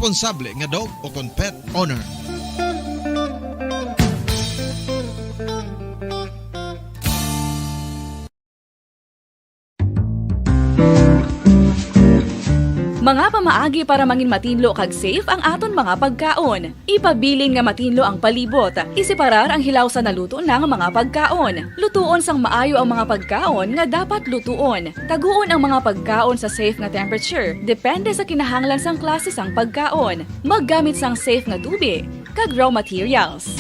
responsable nga dog o kon pet owner. Mga pamaagi para mangin matinlo kag safe ang aton mga pagkaon. Ipabilin nga matinlo ang palibot. Isiparar ang hilaw sa naluto ng mga pagkaon. Lutuon sang maayo ang mga pagkaon nga dapat lutuon. Taguon ang mga pagkaon sa safe nga temperature. Depende sa kinahanglan sang klase sang pagkaon. Maggamit sang safe nga tubig kag raw materials.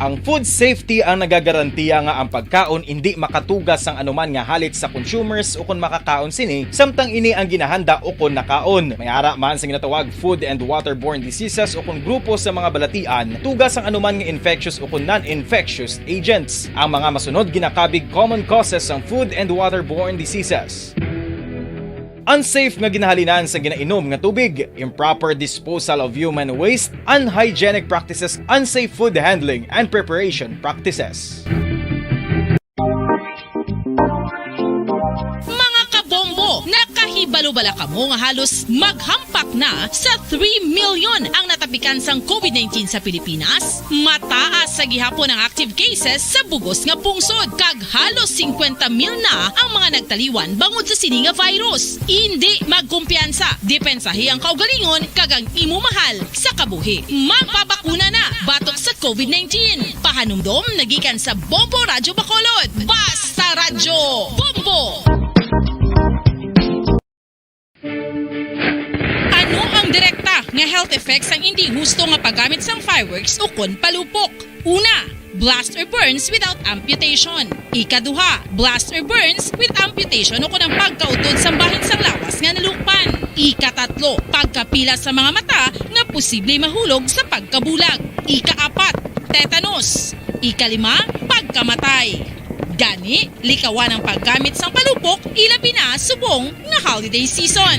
Ang food safety ang nagagarantiya nga ang pagkaon hindi makatugas sang anuman nga halit sa consumers o kung makakaon sini, samtang ini ang ginahanda o kung nakaon. May ara man sa ginatawag food and waterborne diseases o kung grupo sa mga balatian, tugas ang anuman nga infectious o kung non-infectious agents. Ang mga masunod ginakabig common causes ng food and waterborne diseases. Unsafe nga ginahalinan sa ginainom nga tubig, improper disposal of human waste, unhygienic practices, unsafe food handling, and preparation practices. Mga kabombo, nakahibalo-bala ka mo nga halos maghampak na sa 3 million ang natapikan sang COVID-19 sa Pilipinas. Mataas sa gihapon ang active cases sa bugos nga pungsod, kag halos 50,000 na ang mga nagtaliwan bangod sa sini nga virus. Hindi magkumpiyansa, depensahi ang kaugalingon kag ang imo mahal sa kabuhi. Magpabakuna na batok sa COVID-19. Pahanumdom nagikan sa Bombo Radyo Bacolod. Basta Radyo Bombo! Ano ang direkta nga health effects ang hindi husto nga paggamit sang fireworks o kon palupok? Una, blast or burns without amputation. Ikaduha, blast or burns with amputation o kon ang pagkautod sa bahin sang lawas nga nalukpan. Ikatatlo, pagkapila sa mga mata nga posible mahulog sa pagkabulag. Ikaapat, tetanus. Ikalima, pagkamatay. Gani, likawan ang paggamit sang palupok ilabi na subong nga holiday season.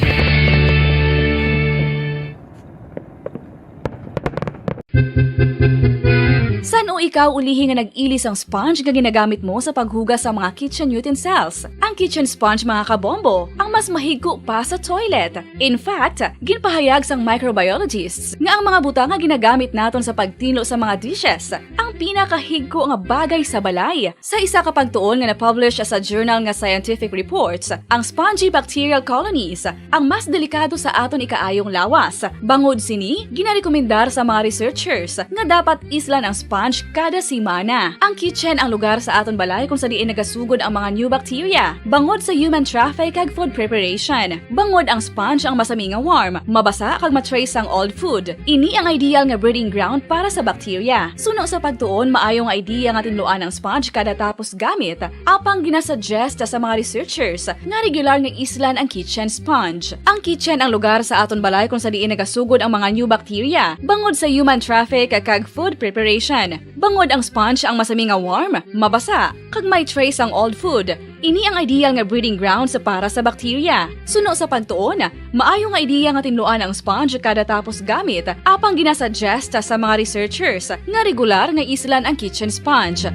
San o ikaw ulihi nga nag-ilis ang sponge nga ginagamit mo sa paghugas sa mga kitchen utensils? Ang kitchen sponge, mga kabombo, ang mas mahigko pa sa toilet. In fact, ginpahayag sang microbiologists nga ang mga butang nga ginagamit naton sa pagtinlo sa mga dishes ang pinakahigko nga bagay sa balay. Sa isa ka pagtuon nga na-publish sa journal nga Scientific Reports, ang spongy bacterial colonies ang mas delikado sa aton ikaayong lawas. Bangod sini, ginarekomendar sa mga researchers nga dapat islan ang sponge kada simana. Ang kitchen ang lugar sa aton balay kung sa diin nagasugod ang mga new bacteria. Bangod sa human traffic kag food preparation. Bangod ang sponge ang masami nga warm, mabasa kag matrace ang old food. Ini ang ideal nga breeding ground para sa bacteria. Suno sa pagtuon, maayong idea nga tinluan ang sponge kada tapos gamit. Apang ginasuggest sa mga researchers nga regular nga islan ang kitchen sponge. Ang kitchen ang lugar sa aton balay kung sa diin nagasugod ang mga new bacteria. Bangod sa human traffic kag food preparation. Bangod ang sponge ang masami nga warm, mabasa, kag may trace ang old food. Ini ang ideal nga breeding ground sa para sa bacteria. Suno sa pagtuon, maayo nga idea nga tinluan ang sponge kada tapos gamit. Apang ginasuggest sa mga researchers nga regular nga islan ang kitchen sponge.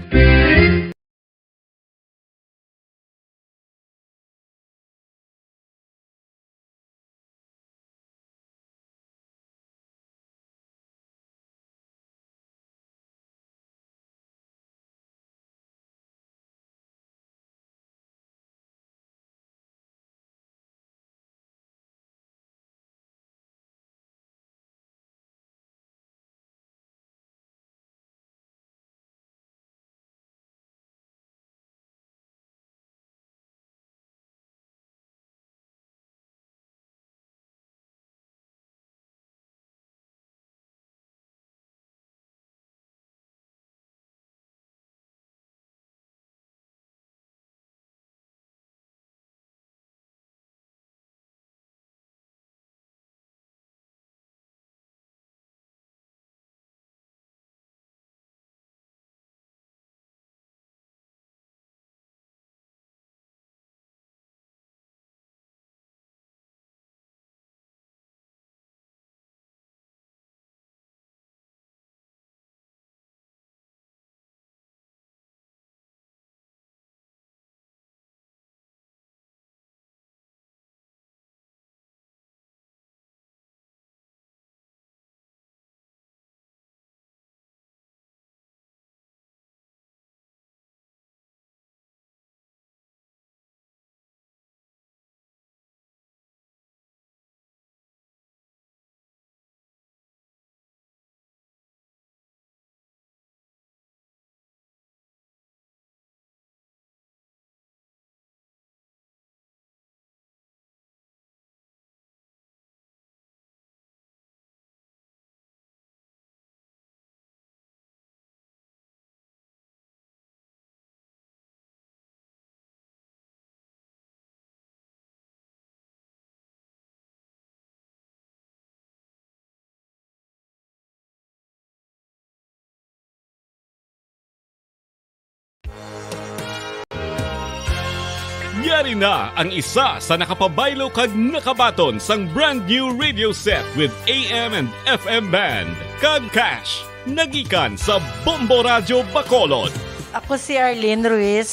Yari na ang isa sa nakapabaylo kag nakabaton sang brand new radio set with AM and FM band. Kag cash, nagikan sa Bombo Radio Bacolod. Ako si Arlene Ruiz,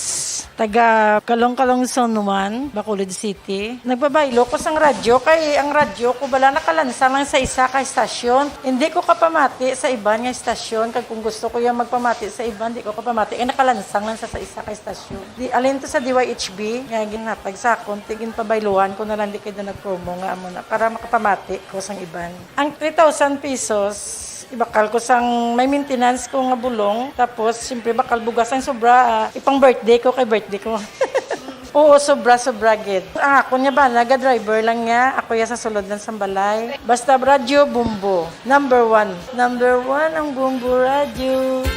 taga Kalong-Kalong Zone 1, Bacolod City. Nagbabaylo ko sa radyo, kay ang radyo ko bala nakalansang lang sa isa ka estasyon. Hindi ko kapamati sa iba nga estasyon, kag kung gusto ko yung magpamati sa iba, hindi ko kapamati. Nakalansang lang sa isa ka estasyon. Alin to sa DYHB, nga ginatag sa akon, tigin pabayluan ko na lang di kayo na nag-promo nga amo na, para makapamati ko sang iban. Ang 3,000 pesos, ibakal ko sang may maintenance ko nga bulong, tapos siyempre bakal bugas ang sobra, ipang birthday ko kay birthday ko. Oo, sobra gid. Ako niya ba, naga-driver lang niya, ako ya sa sulod ng sambalay. Basta radyo, Bumbo. Number 1 ang Bumbo Radio.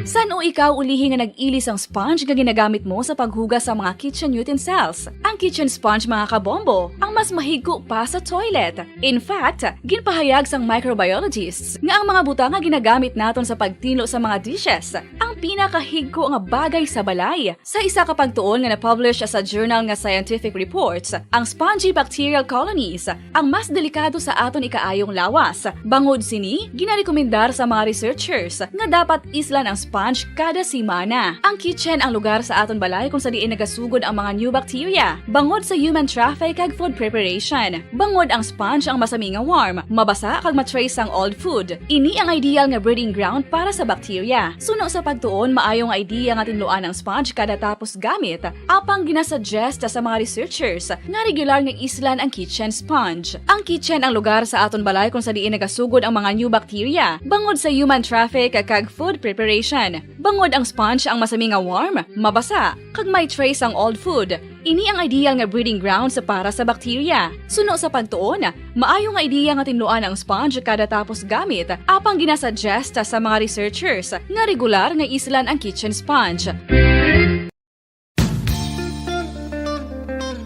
San o ikaw ulihi nga nag-ilis ang sponge nga ginagamit mo sa paghugas sa mga kitchen utensils? Ang kitchen sponge mga kabombo, ang mas mahigko pa sa toilet. In fact, ginpahayag sang microbiologists nga ang mga butang nga ginagamit naton sa pagtilo sa mga dishes ang pinakahigko nga bagay sa balay. Sa isa ka pagtuon nga na-publish sa journal nga Scientific Reports, ang spongy bacterial colonies ang mas delikado sa aton ikaayong lawas. Bangod sini, ginarekomendar sa mga researchers nga dapat islan ang sponge kada simana. Ang kitchen ang lugar sa aton balay kung sa diin nagasugod ang mga new bacteria. Bangod sa human traffic kag food preparation. Bangod ang sponge ang masami nga warm, mabasa kag matrace ang old food. Ini ang ideal nga breeding ground para sa bacteria. Suno sa pagtuon, maayong idea nga tinluan ang sponge kada tapos gamit. Apang ginasuggest sa mga researchers nga regular nga islan ang kitchen sponge. Ang kitchen ang lugar sa aton balay kung sa diin nagasugod ang mga new bacteria. Bangod sa human traffic kag food preparation. Bangod ang sponge ang masami nga warm, mabasa, kag may trace ang old food. Ini ang ideal nga breeding ground sa para sa bacteria. Suno sa pagtuon, maayo nga idea nga tinluan ang sponge kada tapos gamit, apang ginasuggest sa mga researchers nga regular nga islan ang kitchen sponge.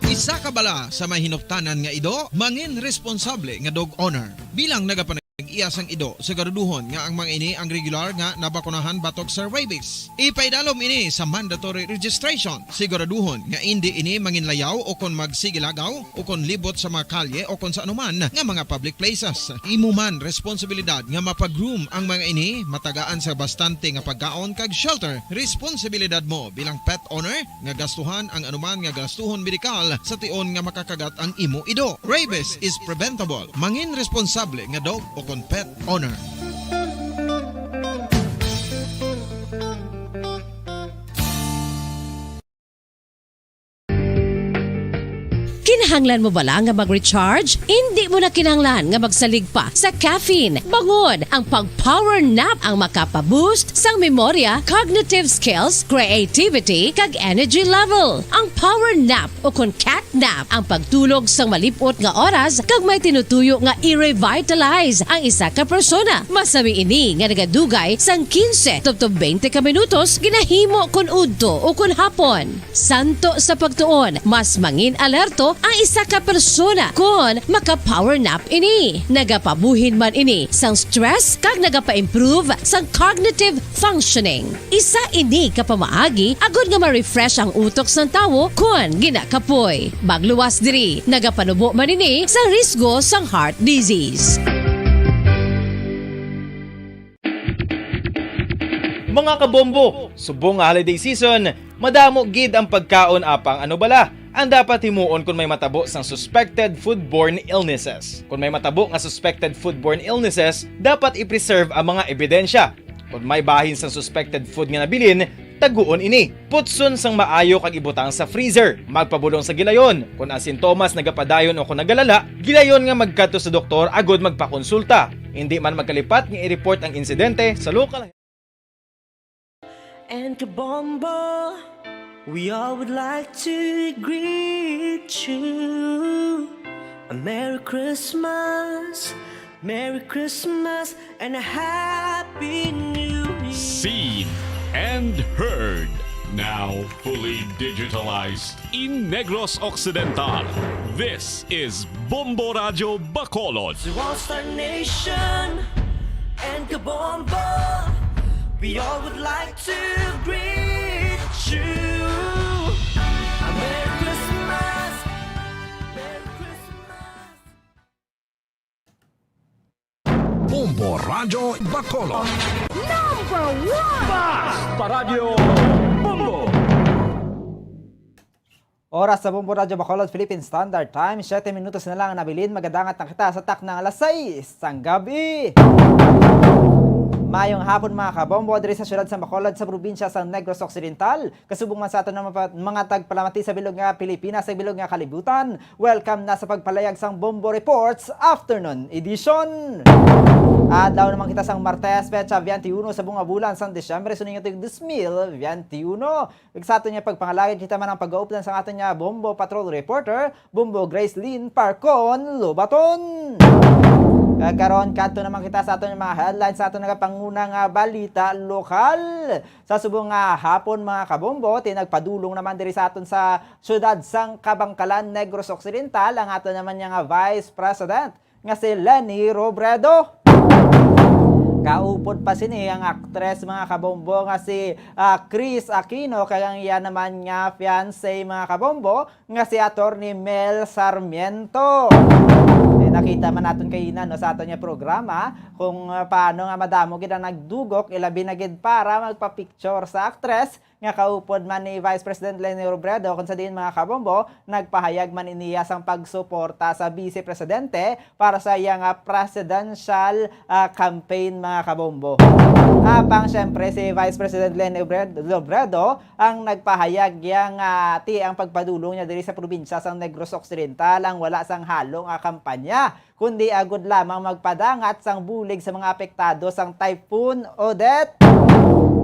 Isa ka bala sa may hinuptanan nga ido, mangin responsable nga dog owner. Bilang nagapanag-iyas ang ido, siguraduhon nga ang mga ini ang regular nga nabakunahan batok sa rabies. Ipaidalom ini sa mandatory registration. Siguraduhon nga hindi ini manginlayaw o kon magsigilagaw o kon libot sa mga kalye o kon sa anuman nga mga public places. Imo man responsibilidad nga mapag-groom ang mga ini, matagaan sa bastante nga pagkaon kag shelter. Responsibilidad mo bilang pet owner nga gastuhan ang anuman nga gastuhon medikal sa tion nga makakagat ang imo ido. Rabies is preventable. Mangin responsable nga dog o kon pet owner. Kinahanglan mo bala nga mag-recharge? Hindi mo na kinahanglan nga magsalig pa sa caffeine. Bangod, ang pag-power nap ang makapaboost sang memorya, cognitive skills, creativity, kag energy level. Ang power nap o kon cat nap ang pagtulog sang malipot nga oras kag may tinutuyo nga i-revitalize ang isa ka persona. Masami ini nga nagadugay sang 15 to 20 ka minutos ginahimo kon udto o kon hapon. Santo sa pagtuon, mas mangin alerto ang isa ka persona kung maka-power nap ini. Nagapabuhin man ini sang stress kag nagapa-improve sang cognitive functioning. Isa ini kapamaagi agud nga ma-refresh ang utok sang tawo kung ginakapoy. Bagluwas diri, nagapanubo man ini sang risgo sang heart disease. Mga kabombo, subong nga holiday season, madamo gid ang pagkaon apang ano bala. Ang dapat himuon kung may matabo sang suspected foodborne illnesses. Kung may matabo nga suspected foodborne illnesses, dapat i-preserve ang mga ebidensya. Kung may bahin sang suspected food nga nabilin, taguon ini. Putson sang maayo kag ibutang sa freezer. Magpabulong sa gilayon. Kung ang sintomas nagapadayon o kung nagalala, gilayon nga magkadto sa doktor agud magpakonsulta. Hindi man magkalipat nga i-report ang insidente sa local. And Kabombo, we all would like to greet you. A Merry Christmas, and a Happy New Year. Seen and heard. Now fully digitalized in Negros Occidental. This is Bombo Radio Bacolod. To All Star Nation, and Kabombo. We all would like to greet you. Merry Christmas, Merry Christmas. Bombo Radio Bacolod. Oras sa Bombo Radyo Bacolod, Philippine Standard Time, 7 minutos na lang nabilin, magadangat na kita sa tak ng alas 6 ng gabi. Mayong hapon mga kabombo, diri sa syudad sa Bacolod sa probinsya sa Negros Occidental. Kasubong man sa aton ng mga tagpalamati sa bilog nga Pilipinas, sa bilog nga kalibutan. Welcome na sa pagpalayag sang Bombo Reports Afternoon Edition. Adlaw naman kita sang Martes, Petsa 21 sa bunga bulan sang Desyembre, suning ito yung 2021. Sa aton niya pagpangalagin kita man ang pag-aupunan sa aton niya Bombo Patrol Reporter, Bombo Grace Lynn Parcon Lobaton. Karon kadto naman kita sa aton mga headlines sa aton nagapangunang balita lokal. Sa subong nga hapon mga kabombo, tinagpadulong naman diri sa aton sa syudad sang Kabangkalan, Negros Occidental ang aton naman nga Vice President nga si Leni Robredo. Kaupod pa sini ang aktres mga kabombo nga si Chris Aquino, kaya iyan naman nga fiancé mga kabombo nga si Attorney Mel Sarmiento. Nakita man natin kayina no, sa aton nga programa kung paano nga madamo gid ang nagdugok ilabi na gid para magpa-picture sa actress nga kaupod man ni Vice President Leni Robredo kung sa diin mga kabombo nagpahayag man iniya sang pagsuporta sa Vice Presidente para sa iyang presidential campaign mga kabombo. Apang syempre si Vice President Leni Robredo ang nagpahayag yang ang pagpadulong niya diri sa probinsya sang Negros Occidental ang wala sang halong kampanya kundi agud lamang magpadangat sang bulig sa mga apektado sang Typhoon Odette.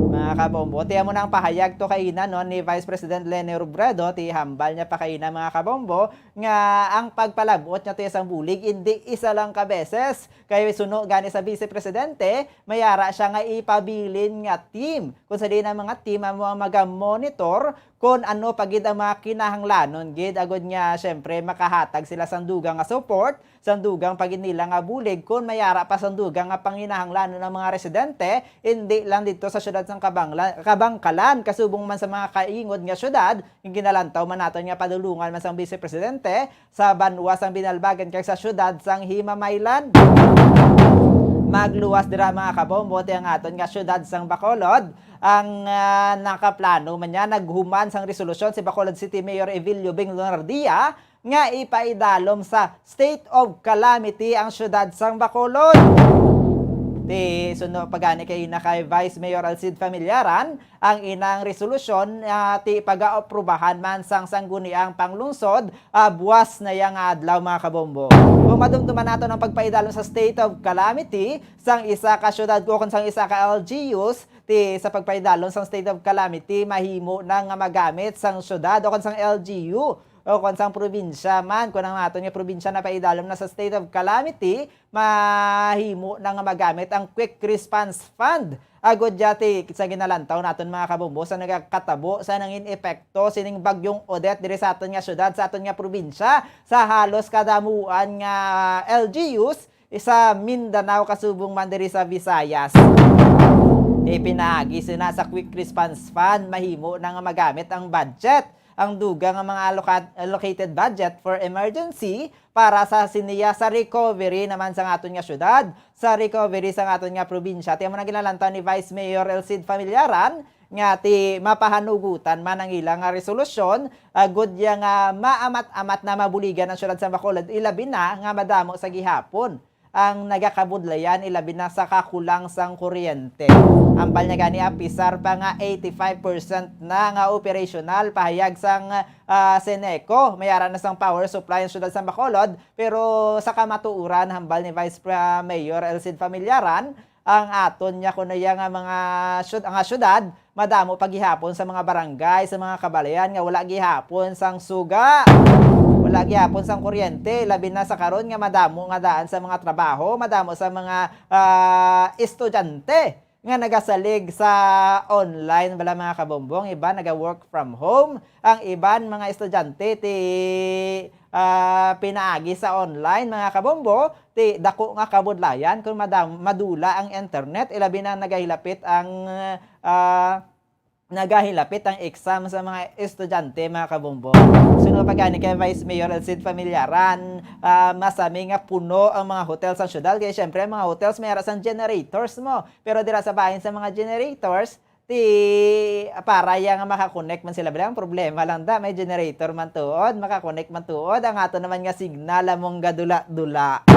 Mga kabombo, tiyan mo na ang pahayag to kaina no, ni Vice President Leni Robredo, ti hambal niya pa kaina mga kabombo, nga ang pagpalabot niya to isang bulig, hindi isa lang kabeses. Kaya suno gani sa Vice Presidente, mayara siya nga ipabilin nga team. Kung sa di na mga team ang mga mag-monitor, kung ano pagid ang mga kinahanglanon gid agud nga syempre makahatag sila sandugang nga support, sandugang pagid nila nga bulig kun mayara pa sandugang nga panginahanglanon ng mga residente hindi lang dito sa syudad sang Kabangkalan kasubong man sa mga kaingod nga syudad yung ginalantaw man naton nga padulungan man sang Vice Presidente sa banwa sang binalbagan kay sa syudad sang Himamaylan. Magluwas dira mga kabombo ti ang aton nga syudad sang Bacolod ang nakaplano man niya naghuman sang resolusyon si Bacolod City Mayor Evilio Beng Lunardia nga ipaidalom sa state of calamity ang syudad sang Bacolod. Ti suno pagani kay kay Vice Mayor Alcid Familiaran ang inang resolusyon ti pag-aprobahan man sang sangguniang panglungsod buwas na yang adlaw mga kabombo. Kung madumduman nato ng pagpaidalom sa state of calamity sang isa ka syudad o kung sang isa ka LGUs ti sa pagpaidalom sang state of calamity mahimo nang magamit sang syudad o kung sang LGU o kung sang probinsya man, kung ang ato nga probinsya na paidalom na sa state of calamity, mahimo nang magamit ang Quick Response Fund. Agod jati sa ginalantaw naton mga kabombo sa nagakatabo sa nangin epekto sining bagyong Odette diri sa aton nga syudad, sa aton nga probinsya, sa halos kadamuan nga LGUs, isa Mindanao kasubong man diri sa Visayas. Ipinagi sina sa Quick Response Fund, mahimo nang magamit ang budget ang dugang ng mga allocated budget for emergency para sa siniya sa recovery naman sa aton nga syudad, sa recovery sa aton nga probinsya. Tiyan mo na ginalantaw ni Vice Mayor Elcid Familiaran nga ti mapahanugutan man ang ilang resolusyon good yang maamat-amat na mabuligan ang syudad sa Bacolod ilabi na nga madamo sa gihapon ang nagakabudlayan ilabi na sa kakulang sang kuryente. Ambal niya gani apisar pa nga 85% na nga operational pahayag sang Seneco. Mayara na sang power supply ang syudad sa Bacolod pero sa kamatuuran hambal ni Vice Mayor Elcid Familiaran ang aton niya kuno nga mga syudad madamo paghihapon sa mga barangay, sa mga kabalayan nga wala gihapon sang suga. Wala gyapon sang kuryente, labi na sa karon nga madamo nga daan sa mga trabaho, madamo sa mga estudyante nga nagasalig sa online bala mga kabombong. Iba naga-work from home. Ang iban mga estudyante pinaagi sa online mga kabombo, dako nga kabudlayan kung madula ang internet, ilabi na nagahilapit ang exam sa mga estudyante mga kabombo. Sunod pagani kay Vice Mayor Elcid Familiaran, masami nga puno ang mga hotels sa syudad. Kaya syempre mga hotels may arasan generators mo. Pero dira sa bahin sa mga generators, para yang makakonect man sila. Ang problema lang may generator man tuod, makakonect man tuod. Ang ato naman nga signal among gadula-dula.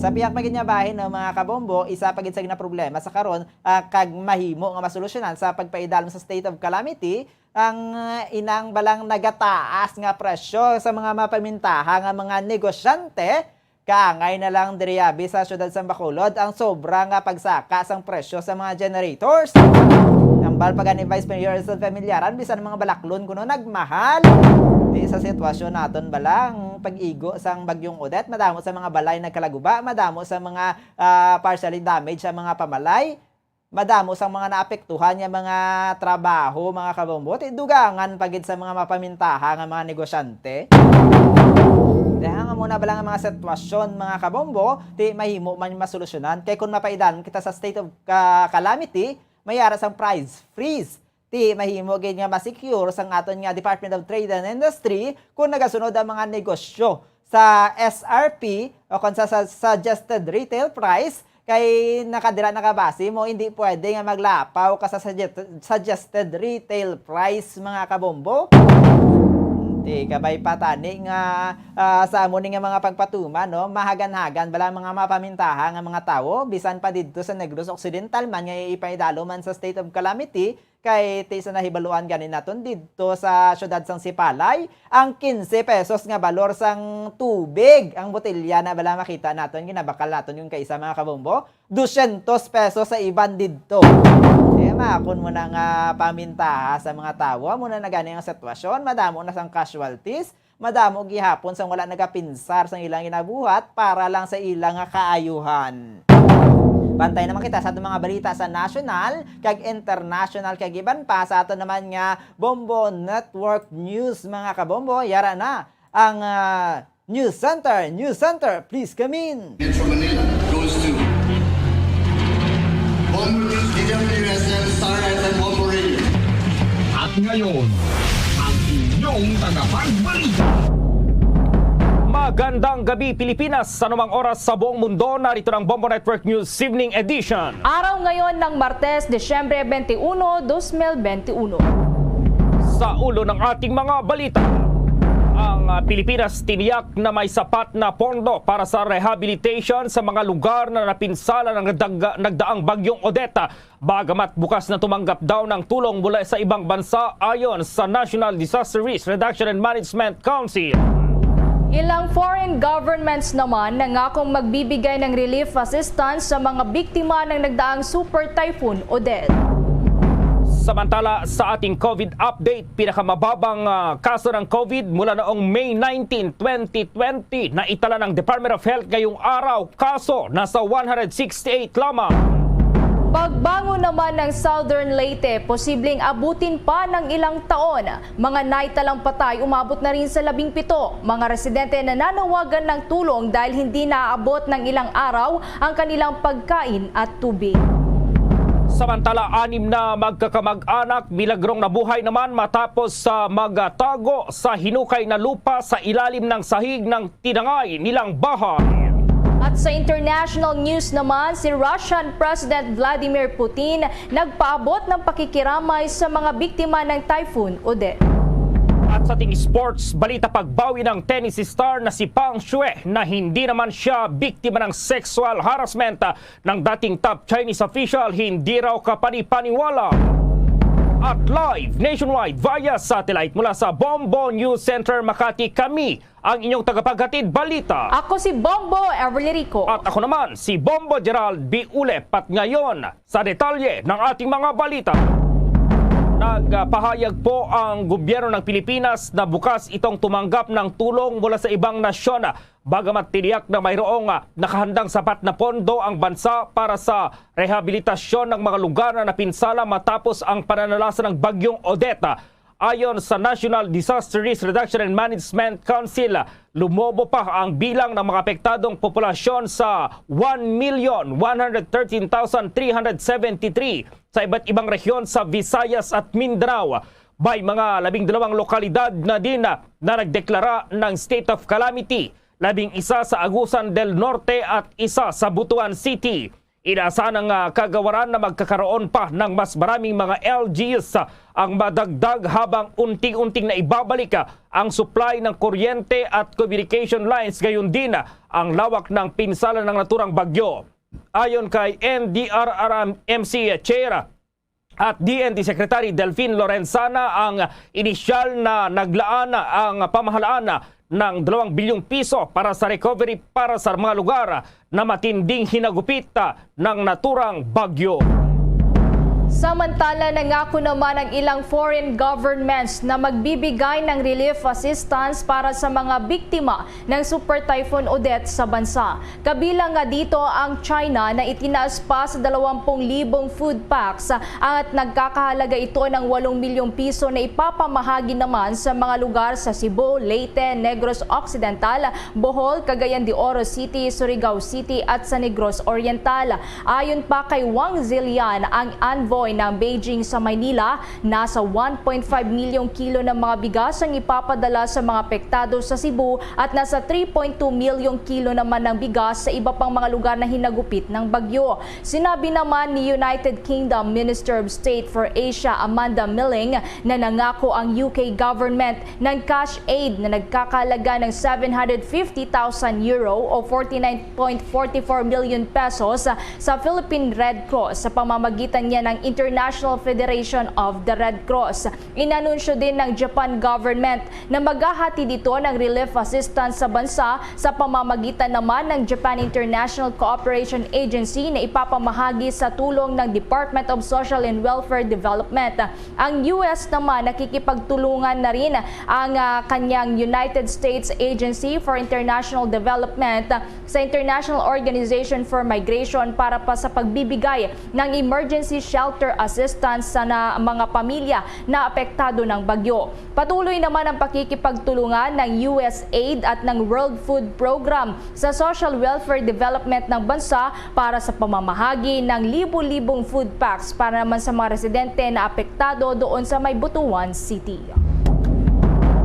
Sa piyak magin nga bahin ng mga kabombo, isa pagid sa gina problema sa karon kag mahimo nga masolusyonan sa pagpaidalom sa state of calamity ang inang balang nagataas nga presyo sa mga mapamintaha nga mga negosyante. Kaangay na lang diriabi sa syudad sa Bacolod ang sobra nga pagsaka sang presyo sa mga generators. Ambal pag ni Vice Mayor sa Familiaran bisan mga balaklon kuno nagmahal. Di sa sitwasyon naton balang pag-igo sang bagyong Odette, madamo sa mga balay nagkalaguba, madamo sa mga partially damaged sa mga pamalay, madamo sa mga naapektuhan nga mga trabaho, mga kabombo, dugangan pagid sa mga mapamintaha nga mga negosyante. Dahil nga muna ba lang ang mga sitwasyon mga kabombo, mahimo man masolusyonan. Kaya kung mapaidan kita sa state of calamity, may aras ang price freeze. Mahimo gid nga ma-secure sang aton nga Department of Trade and Industry kung nagasunod ang mga negosyo sa SRP o kung sa suggested retail price kay nakadira nakabase mo, hindi pwede nga maglapaw ka sa suggested retail price mga kabombo. Kabay patani nga sa amo ni nga mga pagpatuman, no, mahagan-hagan bala mga mapamintaha nga mga tawo bisan pa didto sa Negros Occidental man nga ipaidalo man sa state of calamity kay sa nahibaluan ganin naton didto sa syudad sang Sipalay ang 15 pesos nga balor sang tubig ang botelya na bala makita naton ginabakal naton yung kaisa mga kabombo 200 pesos sa iban didto. Makon mo na nga pamintaha sa mga tawo muna na gani ang sitwasyon, madamo na sang casualties, madamo gihapon sang wala nagapinsar sang ilang inabuhat para lang sa ilang nga kaayuhan. Pantay naman kita sa atong mga balita sa national kag international kag iban pa sa ato naman nga Bombo Network News mga kabombo. Yara na ang News Center, please come in. Metro Manila goes to Bombo News, DWSM, Star FM, Bombo Radio. At ngayon, ang inyong tagapagbalita. Magandang gabi Pilipinas, sa anumang oras sa buong mundo, narito ng Bombo Network News Evening Edition. Araw ngayon ng Martes, Desyembre 21, 2021. Sa ulo ng ating mga balita, ang Pilipinas tiniyak na may sapat na pondo para sa rehabilitation sa mga lugar na napinsala ng nagdaang bagyong Odette. Bagamat bukas na tumanggap daw ng tulong mula sa ibang bansa ayon sa National Disaster Risk Reduction and Management Council. Ilang foreign governments naman nangakong magbibigay ng relief assistance sa mga biktima ng nagdaang Super Typhoon Odette. Samantala sa ating COVID update, pinakamababang kaso ng COVID mula noong May 19, 2020 na itala ng Department of Health ngayong araw, kaso nasa 168 lamang. Pagbangon naman ng Southern Leyte, posibleng abutin pa ng ilang taon. Mga naitalang patay umabot na rin sa 17. Mga residente nananawagan ng tulong dahil hindi naaabot ng ilang araw ang kanilang pagkain at tubig. Samantala, 6 na magkakamag-anak milagrong nabuhay naman matapos magtago sa hinukay na lupa sa ilalim ng sahig ng tinangay nilang bahay. At sa international news naman, si Russian President Vladimir Putin nagpaabot ng pakikiramay sa mga biktima ng Typhoon Odette. At sa ating sports, balita pagbawi ng tennis star na si Pang Shuai na hindi naman siya biktima ng sexual harassment ng dating top Chinese official, hindi raw kapani-paniwala. At live nationwide via satellite mula sa Bombo News Center Makati, kami ang inyong tagapaghatid balita. Ako si Bombo Everly Rico. At ako naman si Bombo Gerald B. Ulep. At ngayon sa detalye ng ating mga balita. Nagpahayag po ang gobyerno ng Pilipinas na bukas itong tumanggap ng tulong mula sa ibang nasyon. Bagamat tiniyak na mayroong nakahandang sapat na pondo ang bansa para sa rehabilitasyon ng mga lugar na napinsala matapos ang pananalasa ng bagyong Odette. Ayon sa National Disaster Risk Reduction and Management Council, lumobo pa ang bilang ng mga apektadong populasyon sa 1,113,373 sa iba't ibang rehiyon sa Visayas at Mindanao. May mga 12 lokalidad na din na nagdeklara ng state of calamity, 11 sa Agusan del Norte at isa sa Butuan City. Inaasahan ng kagawaran na magkakaroon pa ng mas maraming mga LGUs ang madagdag habang unting-unting na ibabalik ang supply ng kuryente at communication lines, gayon din ang lawak ng pinsala ng naturang bagyo. Ayon kay NDRRMC Chair at DND Secretary Delphine Lorenzana, ang inisyal na naglaan ang pamahalaan ng 2 bilyong piso para sa recovery para sa mga lugar na matinding hinagupit ng naturang bagyo. Samantala, nangako naman ang ilang foreign governments na magbibigay ng relief assistance para sa mga biktima ng Super Typhoon Odette sa bansa. Kabilang nga dito ang China na itinaas pa sa 20,000 food packs at nagkakahalaga ito ng 8 milyong piso na ipapamahagi naman sa mga lugar sa Cebu, Leyte, Negros Occidental, Bohol, Cagayan de Oro City, Surigao City at San Negros Oriental. Ayon pa kay Wang Zilian, ang envoy ng Beijing sa Maynila, nasa 1.5 milyong kilo ng mga bigas ang ipapadala sa mga apektado sa Cebu at nasa 3.2 milyong kilo naman ng bigas sa iba pang mga lugar na hinagupit ng bagyo. Sinabi naman ni United Kingdom Minister of State for Asia Amanda Milling na nangako ang UK government ng cash aid na nagkakalaga ng 750,000 euro o 49.44 million pesos sa Philippine Red Cross sa pamamagitan niya ng International Federation of the Red Cross. Inanunsyo din ng Japan government na maghahati dito ng relief assistance sa bansa sa pamamagitan naman ng Japan International Cooperation Agency na ipapamahagi sa tulong ng Department of Social and Welfare Development. Ang US naman nakikipagtulungan na rin ang kanyang United States Agency for International Development sa International Organization for Migration para pa sa pagbibigay ng emergency shelter assistance sa mga pamilya na apektado ng bagyo. Patuloy naman ang pakikipagtulungan ng USAID at ng World Food Program sa social welfare development ng bansa para sa pamamahagi ng libu-libong food packs para naman sa mga residente na apektado doon sa May Butuan City.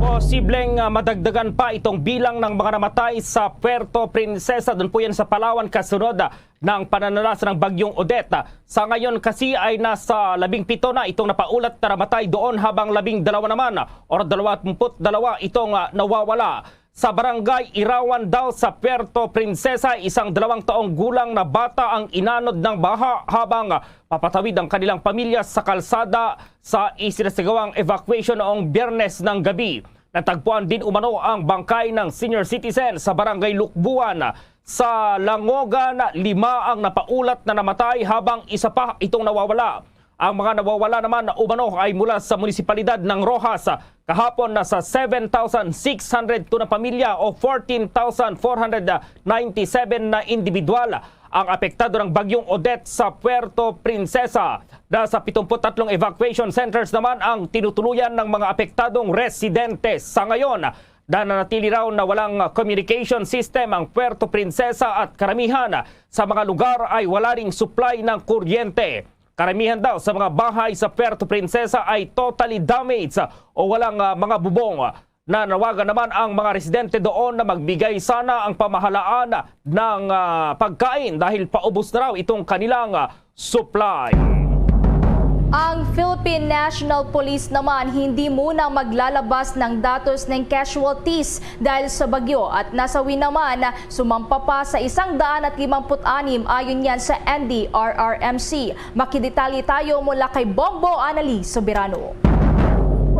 Posibleng madagdagan pa itong bilang ng mga namatay sa Puerto Princesa. Doon po yan sa Palawan kasunod ng pananalasa ng bagyong Odette. Sa ngayon kasi ay nasa 17 na itong napaulat na namatay doon habang 12 naman o 22 itong nawawala. Sa barangay Irawan daw sa Puerto Princesa, isang 2 taong gulang na bata ang inanod ng baha habang papatawid ang kanilang pamilya sa kalsada sa isinasagawang evacuation noong Biyernes ng gabi. Natagpuan din umano ang bangkay ng senior citizen sa barangay Lukbuan. Sa Langogan, 5 ang napaulat na namatay habang isa pa itong nawawala. Ang mga nawawala naman na umano ay mula sa munisipalidad ng Rojas. Kahapon nasa 7,602 na pamilya o 14,497 na individual ang apektado ng bagyong Odette sa Puerto Princesa. Nasa 73 evacuation centers naman ang tinutuluyan ng mga apektadong residente. Sa ngayon, nananatili raw na walang communication system ang Puerto Princesa at karamihan sa mga lugar ay wala ring supply ng kuryente. Karamihan daw sa mga bahay sa Puerto Princesa ay totally damaged o walang mga bubong. Nanawagan naman ang mga residente doon na magbigay sana ang pamahalaan ng pagkain dahil paubos na raw itong kanilang supply. Ang Philippine National Police naman hindi muna maglalabas ng datos ng casualties dahil sa bagyo at nasawi naman na sumampa pa sa 156 ayon yan sa NDRRMC. Makidetalye tayo mula kay Bombo Annalise Soberano.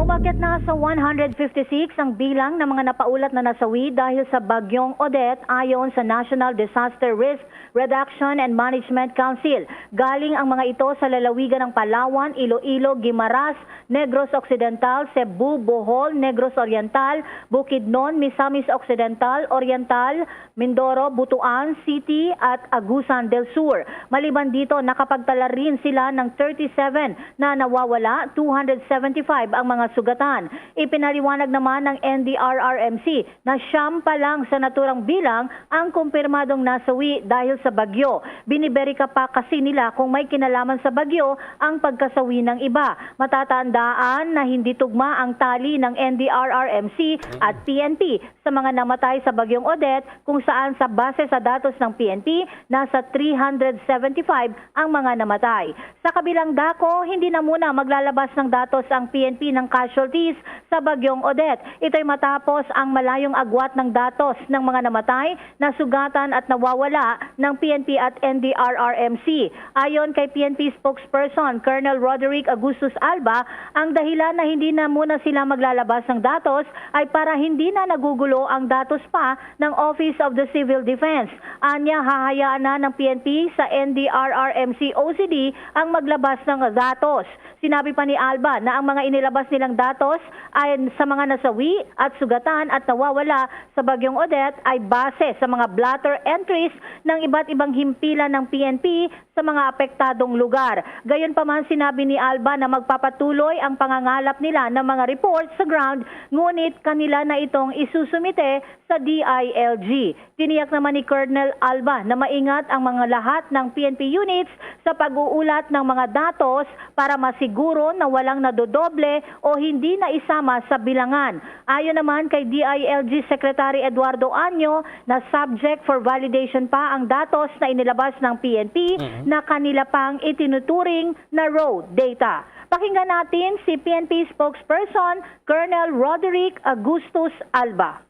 Umakyat na sa 156 ang bilang ng mga napaulat na nasawi dahil sa bagyong Odette ayon sa National Disaster Risk Reduction and Management Council. Galing ang mga ito sa lalawigan ng Palawan, Iloilo, Guimaras, Negros Occidental, Cebu, Bohol, Negros Oriental, Bukidnon, Misamis Occidental, Oriental, Mindoro, Butuan City at Agusan del Sur. Maliban dito, nakapagtala rin sila ng 37 na nawawala, 275 ang mga sugatan. Ipinaliwanag naman ng NDRRMC na siyam pa lang sa naturang bilang ang kumpirmadong nasawi dahil sa bagyo. Biniberika pa kasi nila kung may kinalaman sa bagyo ang pagkasawi ng iba. Matatandaan na hindi tugma ang tali ng NDRRMC at PNP sa mga namatay sa bagyong Odette kung saan sa base sa datos ng PNP, nasa 375 ang mga namatay. Sa kabilang dako, hindi na muna maglalabas ng datos ang PNP ng casualties sa bagyong Odette. Ito'y matapos ang malayong agwat ng datos ng mga namatay, nasugatan at nawawala ng PNP at NDRRMC. Ayon kay PNP spokesperson Colonel Roderick Agustus Alba, ang dahilan na hindi na muna sila maglalabas ng datos ay para hindi na nagugulo ang datos pa ng Office of the Civil Defense. Anya, hahayaan na ng PNP sa NDRRMC OCD ang maglabas ng datos. Sinabi pa ni Alba na ang mga inilabas nilang datos ay sa mga nasawi at sugatan at nawawala sa bagyong Odette ay base sa mga blotter entries ng iba't ibang himpilan ng PNP sa mga apektadong lugar. Gayunpaman, sinabi ni Alba na magpapatuloy ang pangangalap nila ng mga reports sa ground, ngunit kanila na itong isusumite sa DILG. Tiniyak naman ni Colonel Alba na maingat ang mga lahat ng PNP units sa pag-uulat ng mga datos para masiguro na walang nadodoble o hindi na isama sa bilangan. Ayon naman kay DILG Secretary Eduardo Anyo na subject for validation pa ang datos na inilabas ng PNP na kanila pang itinuturing na raw data. Pakinggan natin si PNP spokesperson Colonel Roderick Agustus Alba.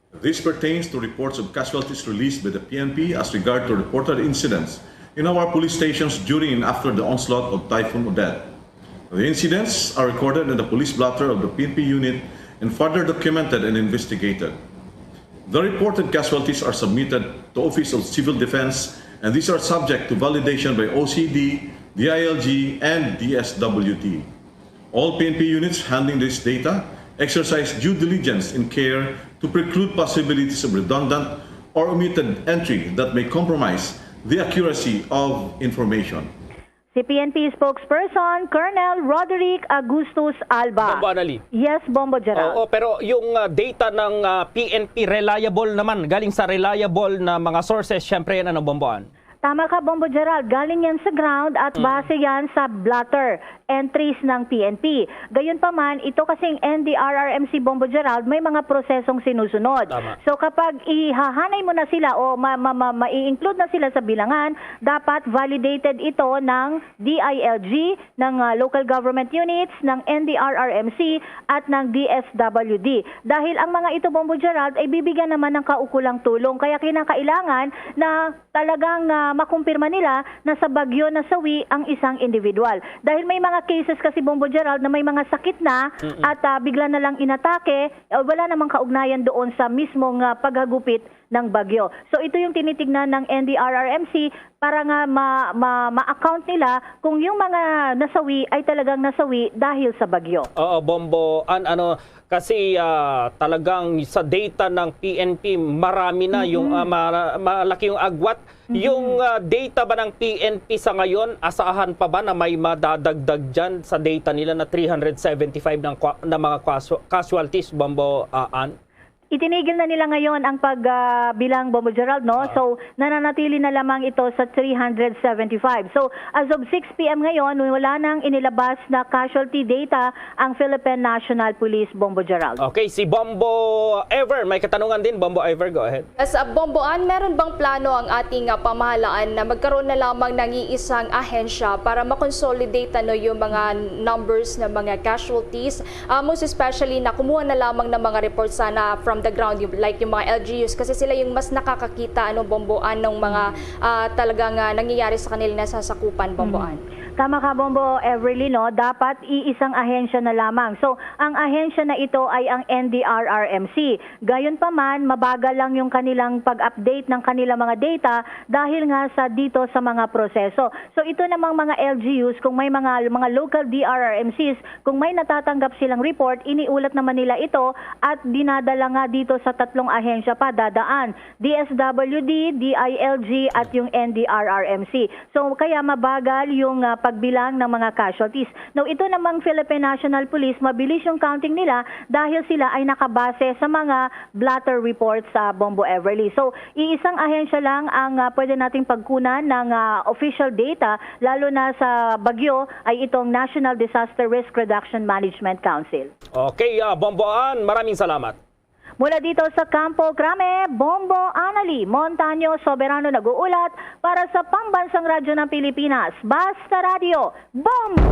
This pertains to reports of casualties released by the PNP as regard to reported incidents in our police stations during and after the onslaught of Typhoon Odette. The incidents are recorded in the police blotter of the PNP unit and further documented and investigated. The reported casualties are submitted to Office of Civil Defense, and these are subject to validation by OCD, DILG, and DSWD. All PNP units handling this data exercise due diligence and care to preclude possibilities of redundant or omitted entry that may compromise the accuracy of information. Si PNP spokesperson Colonel Roderick Agustus Alba. Bombo Anali. Yes, Bombo Gerald. Oo, pero yung data ng PNP reliable naman, galing sa reliable na mga sources, syempre yan ano, Bomboan? Tama ka, Bombo Gerald. Galing yan sa ground at base yan sa blotter entries ng PNP. Gayunpaman, ito kasing NDRRMC, Bombo Gerald, may mga prosesong sinusunod. Tama. So kapag ihahanay mo na sila o mai-include na sila sa bilangan, dapat validated ito ng DILG, ng local government units, ng NDRRMC at ng DSWD. Dahil ang mga ito, Bombo Gerald, ay bibigyan naman ng kaukulang tulong. Kaya kinakailangan na talagang makumpirma nila na sa bagyo nasawi ang isang individual. Dahil may mga cases kasi, Bombo Gerald, na may mga sakit na at bigla na lang inatake, wala namang kaugnayan doon sa mismong paghagupit ng bagyo. So ito yung tinitignan ng NDRRMC para nga ma-account nila kung yung mga nasawi ay talagang nasawi dahil sa bagyo. Oo, Bombo, kasi talagang sa data ng PNP marami na yung malaki yung agwat. Yung data ba ng PNP sa ngayon, asahan pa ba na may madadagdag dyan sa data nila na 375 ng mga casualties, Bombo Ann? Itinigil na nila ngayon ang pagbilang, Bombo Gerald, no? So, nananatili na lamang ito sa 375. So, as of 6 p.m. ngayon, wala nang inilabas na casualty data ang Philippine National Police, Bombo Gerald. Okay, si Bombo Ever, may katanungan din, Bombo Ever, go ahead. As Bomboan, meron bang plano ang ating pamahalaan na magkaroon na lamang ng iisang ahensya para makonsolidate yung mga numbers ng mga casualties? Most especially na kumuha na lamang ng mga reports sana from the ground, like yung mga LGUs, kasi sila yung mas nakakakita Bomboan ng mga talagang nangyayari sa kanila na sasakupan, Bomboan. Tama ka, Bombo Everly, no? Dapat iisang ahensya na lamang. So, ang ahensya na ito ay ang NDRRMC. Gayunpaman, mabagal lang yung kanilang pag-update ng kanilang mga data dahil nga sa dito sa mga proseso. So, ito namang mga LGUs, kung may mga local DRRMCs, kung may natatanggap silang report, iniulat naman nila ito at dinadala nga dito sa tatlong ahensya pa dadaan. DSWD, DILG at yung NDRRMC. So, kaya mabagal yung pagbilang ng mga casualties. Now, ito namang Philippine National Police, mabilis yung counting nila dahil sila ay nakabase sa mga blotter reports sa Bombo Everly. So, iisang ahensya lang ang pwede nating pagkunan ng official data, lalo na sa bagyo, ay itong National Disaster Risk Reduction Management Council. Okay, Bomboan, maraming salamat. Mula dito sa Campo Crame, Bombo Anali, Montaño Soberano nag-uulat para sa Pambansang Radyo ng Pilipinas. Basta Radio, Bombo!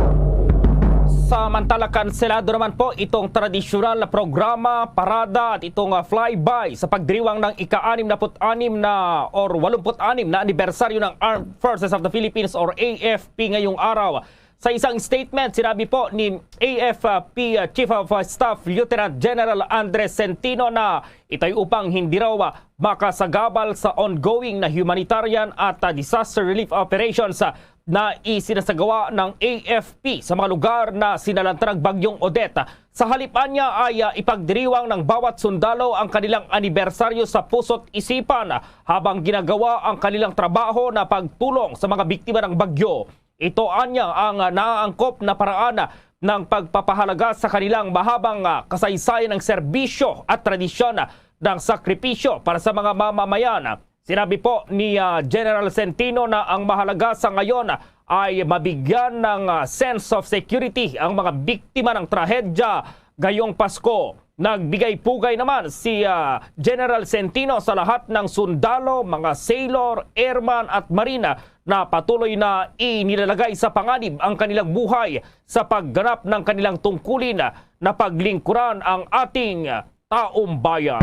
Samantala, kanselado naman po itong tradisyonal na programa, parada at itong flyby sa pagdiriwang ng ika-66 na or 86 na anibersaryo ng Armed Forces of the Philippines or AFP ngayong araw. Sa isang statement, sinabi po ni AFP Chief of Staff Lieutenant General Andres Centino na ito'y upang hindi raw makasagabal sa ongoing na humanitarian at disaster relief operations na isinasagawa ng AFP sa mga lugar na sinalantarang bagyong Odette. Sa halipan niya ay ipagdiriwang ng bawat sundalo ang kanilang anibersaryo sa puso't isipan habang ginagawa ang kanilang trabaho na pagtulong sa mga biktima ng bagyo. Ito anya ang naaangkop na paraan ng pagpapahalaga sa kanilang mahabang kasaysayan ng serbisyo at tradisyon ng sakripisyo para sa mga mamamayan. Sinabi po ni General Centino na ang mahalaga sa ngayon ay mabigyan ng sense of security ang mga biktima ng trahedya ngayong Pasko. Nagbigay pugay naman si General Centino sa lahat ng sundalo, mga sailor, airman at marina na patuloy na inilalagay sa panganib ang kanilang buhay sa pagganap ng kanilang tungkulin na paglingkuran ang ating taong bayan.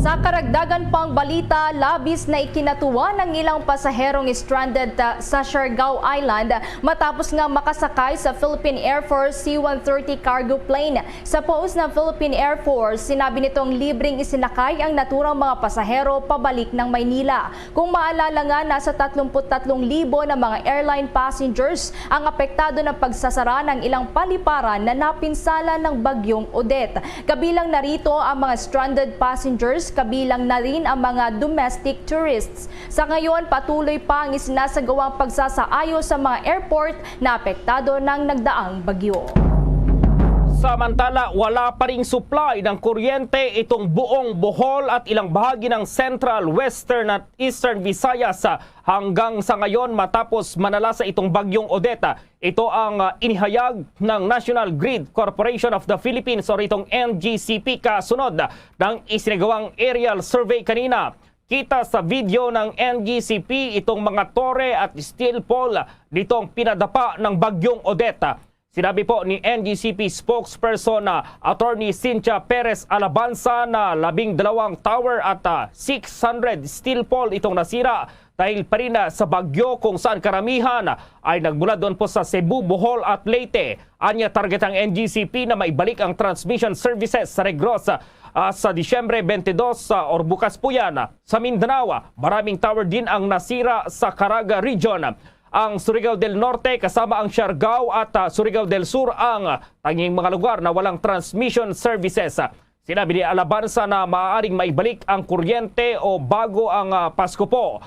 Sa karagdagan pang balita, labis na ikinatuwa ng ilang pasaherong stranded sa Siargao Island matapos nga makasakay sa Philippine Air Force C-130 cargo plane. Sa post ng Philippine Air Force, sinabi nitong libreng isinakay ang naturang mga pasahero pabalik ng Maynila. Kung maalala nga, nasa 33,000 na mga airline passengers ang apektado ng pagsasara ng ilang paliparan na napinsala ng bagyong Odette. Kabilang narito ang mga stranded passengers, kabilang na rin ang mga domestic tourists. Sa ngayon, patuloy pa ang isinasagawang pagsasaayos sa mga airport na apektado ng nagdaang bagyo. Samantala, wala pa ring supply ng kuryente itong buong Bohol at ilang bahagi ng Central, Western at Eastern Visayas hanggang sa ngayon matapos manalasa itong bagyong Odette. Ito ang inihayag ng National Grid Corporation of the Philippines o itong NGCP kasunod ng isinagawang aerial survey kanina. Kita sa video ng NGCP itong mga tore at steel pole nitong pinadapa ng bagyong Odette. Sinabi po ni NGCP spokesperson na Attorney Cynthia Perez Alabanza na 12 tower at 600 steel pole itong nasira dahil pa rin sa bagyo kung saan karamihan ay nagmula doon po sa Cebu, Bohol at Leyte. Anya target ang NGCP na maibalik ang transmission services sa Negros sa Disyembre 22 or bukas po yan. Sa Mindanao, maraming tower din ang nasira sa Caraga Region. Ang Surigao del Norte kasama ang Siargao at Surigao del Sur ang tanging mga lugar na walang transmission services. Sinabi ni Alabanza na maaaring maibalik ang kuryente o bago ang Pasko po.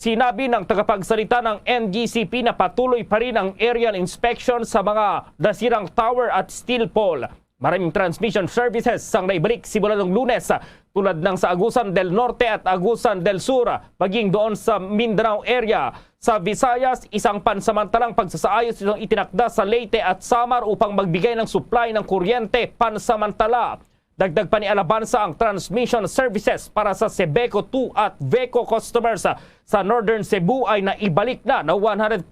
Sinabi ng tagapagsalita ng NGCP na patuloy pa rin ang aerial inspection sa mga nasirang tower at steel pole. Maraming transmission services ang naibalik simula ng Lunes tulad ng sa Agusan del Norte at Agusan del Sur, maging doon sa Mindanao area. Sa Visayas, isang pansamantalang pagsasaayos itong itinakda sa Leyte at Samar upang magbigay ng supply ng kuryente pansamantala. Dagdag pa ni Alabanza ang transmission services para sa Sebeco 2 at Veco customers sa Northern Cebu ay naibalik na 100%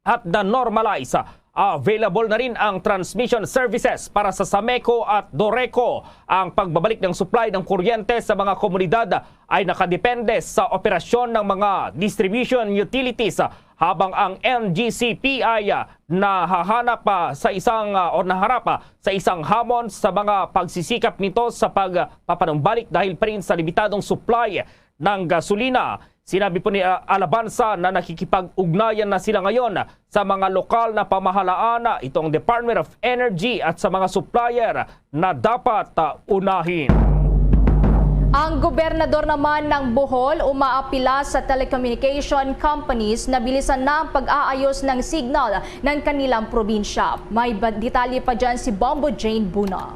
at na-normalize. Available na rin ang transmission services para sa Sameco at Doreco. Ang pagbabalik ng supply ng kuryente sa mga komunidad ay nakadepende sa operasyon ng mga distribution utilities habang ang NGCP ay nahahanap sa isang o naharap sa isang hamon sa mga pagsisikap nito sa pagpapanumbalik dahil pa rin sa limitadong supply ng gasolina. Sinabi po ni Alabanza na nakikipag-ugnayan na sila ngayon sa mga lokal na pamahalaan, itong Department of Energy at sa mga supplier na dapat unahin. Ang gobernador naman ng Bohol umaapila sa telecommunication companies na bilisan na ang pag-aayos ng signal ng kanilang probinsya. May detalye pa dyan si Bombo Jane Buna.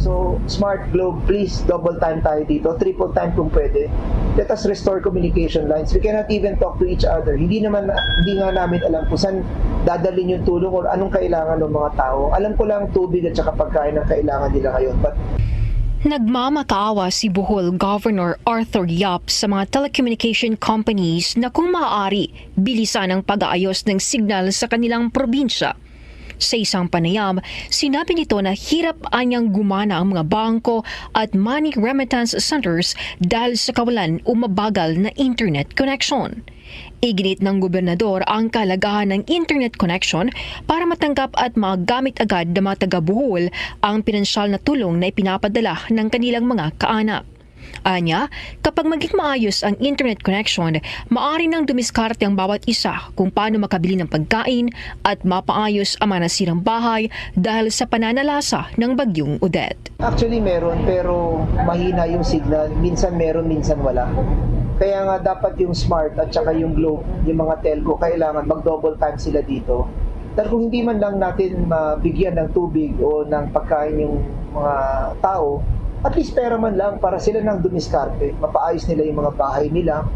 So, Smart Globe, please double time tayo dito, triple time kung pwede. Let us restore communication lines. We cannot even talk to each other. Hindi nga namin alam kung saan dadalhin yung tulong o anong kailangan ng mga tao. Alam ko lang tubig at saka pagkain ang kailangan nila ngayon. But nagmamakaawa si Bohol Governor Arthur Yap sa mga telecommunication companies na kung maaari, bilisan ang pag-aayos ng signal sa kanilang probinsya. Sa isang panayam, sinabi nito na hirap anyang gumana ang mga bangko at money remittance centers dahil sa kawalan o mabagal na internet connection. Iginit ng gobernador ang kalagahan ng internet connection para matanggap at magamit agad ng mga taga-Bohol ang pinansyal na tulong na ipinapadala ng kanilang mga kaanak. Anya, kapag maging maayos ang internet connection, maaari nang dumiskarte ang bawat isa kung paano makabili ng pagkain at mapaayos ang mga nasirang bahay dahil sa pananalasa ng bagyong Odette. actually meron, pero mahina yung signal. Minsan meron, minsan wala. Kaya nga dapat yung Smart at saka yung Globe, yung mga telco, kailangan mag-double time sila dito. Dahil kung hindi man lang natin mabigyan ng tubig o ng pagkain yung mga tao, at least pera man lang para sila nang dumiskarte, mapaayos nila yung mga bahay nila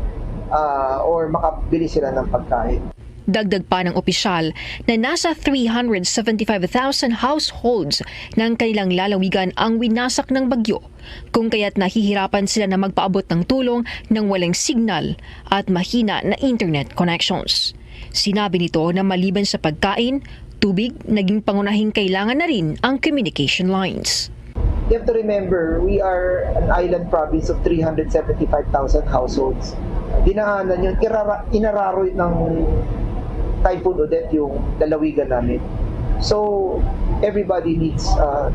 or makabili sila ng pagkain. Dagdag pa ng opisyal na nasa 375,000 households ng kanilang lalawigan ang winasak ng bagyo, kung kaya't nahihirapan sila na magpaabot ng tulong ng walang signal at mahina na internet connections. Sinabi nito na maliban sa pagkain, tubig, naging pangunahing kailangan na rin ang communication lines. You have to remember, we are an island province of 375,000 households. Dinaanan yun, inararo ng Typhoon Odette yung lalawigan namin. So, everybody needs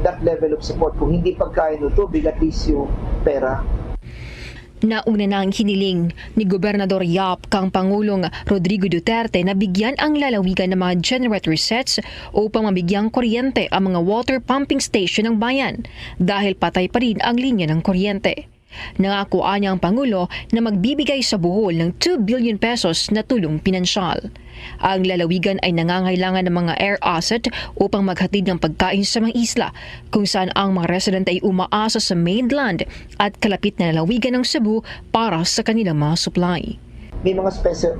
that level of support. Kung hindi pagkain o tubig, at least yung pera. Nauna na ang hiniling ni Gobernador Yap kang Pangulong Rodrigo Duterte na bigyan ang lalawigan ng mga generator sets upang mabigyang kuryente ang mga water pumping station ng bayan dahil patay pa rin ang linya ng kuryente. Nangako niya ang Pangulo na magbibigay sa Bohol ng 2 billion pesos na tulong pinansyal. Ang lalawigan ay nangangailangan ng mga air asset upang maghatid ng pagkain sa mga isla, kung saan ang mga resident ay umaasa sa mainland at kalapit na lalawigan ng Cebu para sa kanilang mga supply. May mga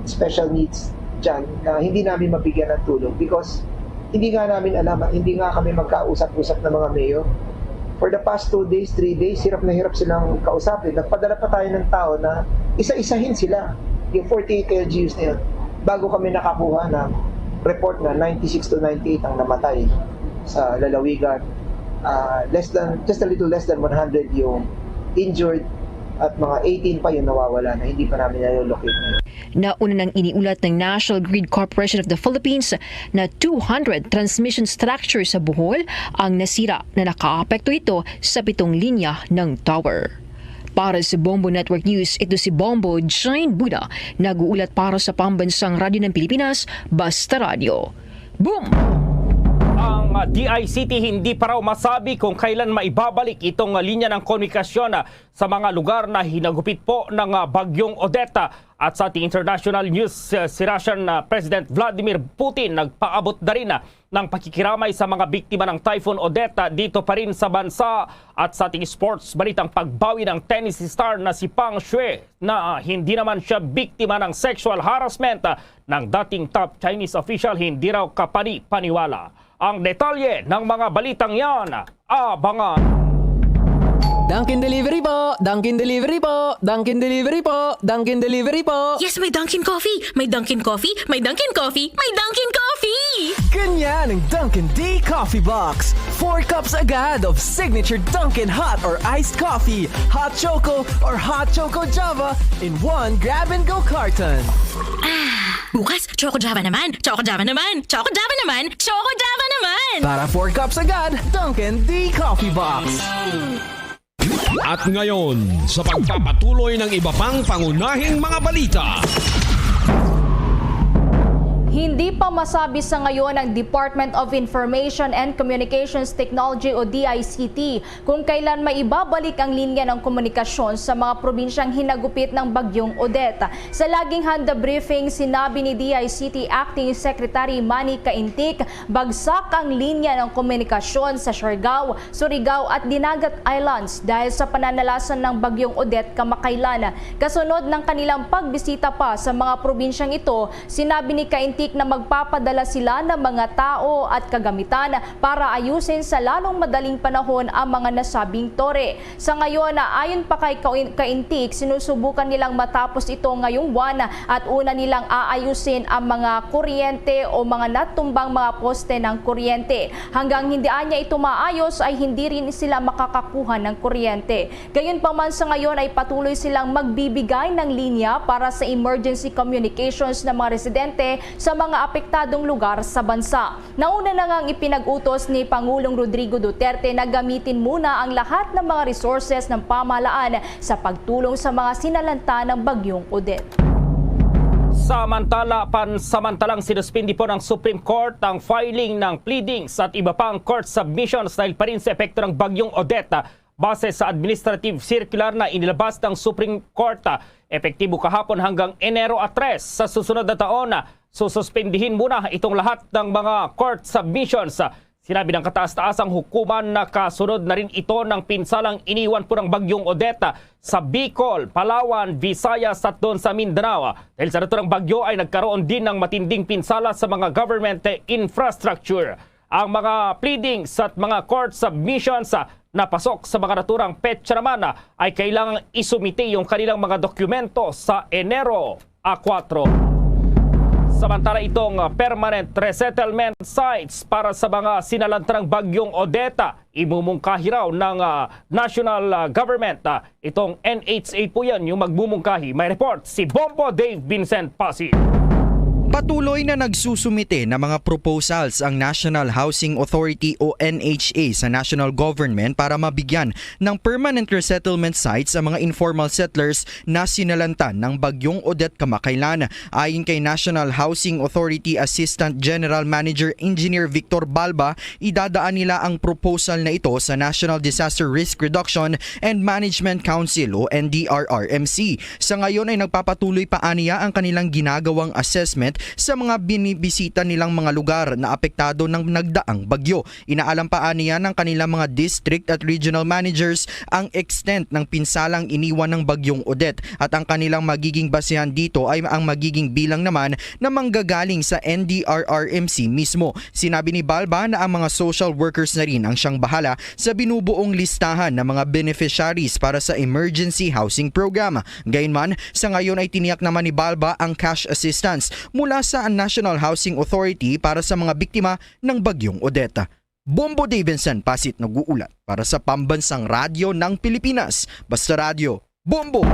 special needs dyan na hindi namin mabigyan ng tulong because hindi nga namin alam at hindi nga kami magkausap-usap ng mga mayor. For the past 2 days, 3 days, hirap na hirap silang kausapin. Nagpadala pa tayo ng tao na isa-isahin sila, yung 48 LGUs na yun, bago kami nakakuha ng report na 96 to 98 ang namatay sa lalawigan. Just a little less than 100 yung injured at mga 18 pa yung nawawala na hindi pa namin nalolocate na. Nauna nang iniulat ng National Grid Corporation of the Philippines na 200 transmission structures sa Bohol ang nasira na nakaapekto ito sa 7 linya ng tower. Para sa Bombo Network News, ito si Bombo Jane Buda, nag-uulat para sa Pambansang Radyo ng Pilipinas, Basta Radio. Boom! Ang DICT hindi pa raw masabi kung kailan maibabalik itong linya ng komunikasyon sa mga lugar na hinagupit po ng bagyong Odette. At sa ating international news, si Russian President Vladimir Putin nagpaabot na rin ng pakikiramay sa mga biktima ng Typhoon Odette dito pa rin sa bansa. At sa ating sports, balitang pagbawi ng tennis star na si Pang Shuai na hindi naman siya biktima ng sexual harassment ng dating top Chinese official, hindi raw kapani-paniwala. Ang detalye ng mga balitang yan, abangan! Dunkin' Delivery po! Dunkin' Delivery po! Dunkin' Delivery po! Dunkin' Delivery po! Yes, may Dunkin' Coffee! May Dunkin' Coffee! May Dunkin' Coffee! May Dunkin' Coffee! Ganyan ang Dunkin' Day Coffee Box! 4 cups agad of signature Dunkin' hot or iced coffee, hot choco or hot choco java in one grab-and-go carton. Ah! Bukas, Choco Java naman. Choco Java naman. Choco Java naman. Choco Java naman. Para 4 cups agad, Dunkin' D Coffee Box. At ngayon, sa pagpapatuloy ng iba pang pangunahing mga balita. Hindi pa masabi sa ngayon ng Department of Information and Communications Technology o DICT kung kailan maibabalik ang linya ng komunikasyon sa mga probinsyang hinagupit ng bagyong Odette. Sa laging handa briefing, sinabi ni DICT Acting Secretary Manny Caintic, bagsak ang linya ng komunikasyon sa Siargao, Surigao at Dinagat Islands dahil sa pananalasan ng bagyong Odette kamakailan. Kasunod ng kanilang pagbisita pa sa mga probinsyang ito, sinabi ni Caintic na magpapadala sila ng mga tao at kagamitan para ayusin sa lalong madaling panahon ang mga nasabing tore. Sa ngayon, ayon pa kay Caintic, sinusubukan nilang matapos ito ngayong buwan at una nilang aayusin ang mga kuryente o mga natumbang mga poste ng kuryente. Hanggang hindi niya ito maayos ay hindi rin sila makakakuha ng kuryente. Gayunpaman sa ngayon ay patuloy silang magbibigay ng linya para sa emergency communications ng mga residente sa mga apektadong lugar sa bansa. Nauna na ngang ipinag-utos ni Pangulong Rodrigo Duterte na gamitin muna ang lahat ng mga resources ng pamahalaan sa pagtulong sa mga sinalanta ng bagyong Odette. Pansamantalang sinuspindi po ng Supreme Court ang filing ng pleadings at iba pang court submissions dahil pa rin sa epekto ng bagyong Odette. Base sa administrative circular na inilabas ng Supreme Court, epektibo kahapon hanggang Enero 3 sa susunod na taon. Sususpendihin muna itong lahat ng mga court submissions. Sinabi ng kataas-taasang hukuman na kasunod na rin ito ng pinsalang iniwan po ng bagyong Odette sa Bicol, Palawan, Visayas at doon sa Mindanao. Dahil sa naturang bagyo ay nagkaroon din ng matinding pinsala sa mga government infrastructure. Ang mga pleadings at mga court submissions na pasok sa mga naturang petsa naman ay kailangang isumite yung kanilang mga dokumento sa Enero 4. Samantala itong permanent resettlement sites para sa mga sinalantang bagyong Odette, imumungkahi raw ng national government. Itong NHA po yan yung magmumungkahi. May report si Bombo Dave Vincent Pasig. Patuloy na nagsusumite ng mga proposals ang National Housing Authority o NHA sa national government para mabigyan ng permanent resettlement sites ang mga informal settlers na sinalantan ng bagyong Odette kamakailan. Ayon kay National Housing Authority Assistant General Manager Engineer Victor Balba, idadaan nila ang proposal na ito sa National Disaster Risk Reduction and Management Council o NDRRMC. Sa ngayon ay nagpapatuloy pa aniya ang kanilang ginagawang assessment sa mga binibisita nilang mga lugar na apektado ng nagdaang bagyo. Inaalam pa niya ng kanilang mga district at regional managers ang extent ng pinsalang iniwan ng bagyong Odette at ang kanilang magiging basehan dito ay ang magiging bilang naman na manggagaling sa NDRRMC mismo. Sinabi ni Balba na ang mga social workers na rin ang siyang bahala sa binubuong listahan ng mga beneficiaries para sa emergency housing program. Gayunman, sa ngayon ay tiniyak naman ni Balba ang cash assistance mula sa National Housing Authority para sa mga biktima ng bagyong Odette. Bombo Davidson Pasit nag-uulat para sa Pambansang Radyo ng Pilipinas. Basta Radio, Bombo!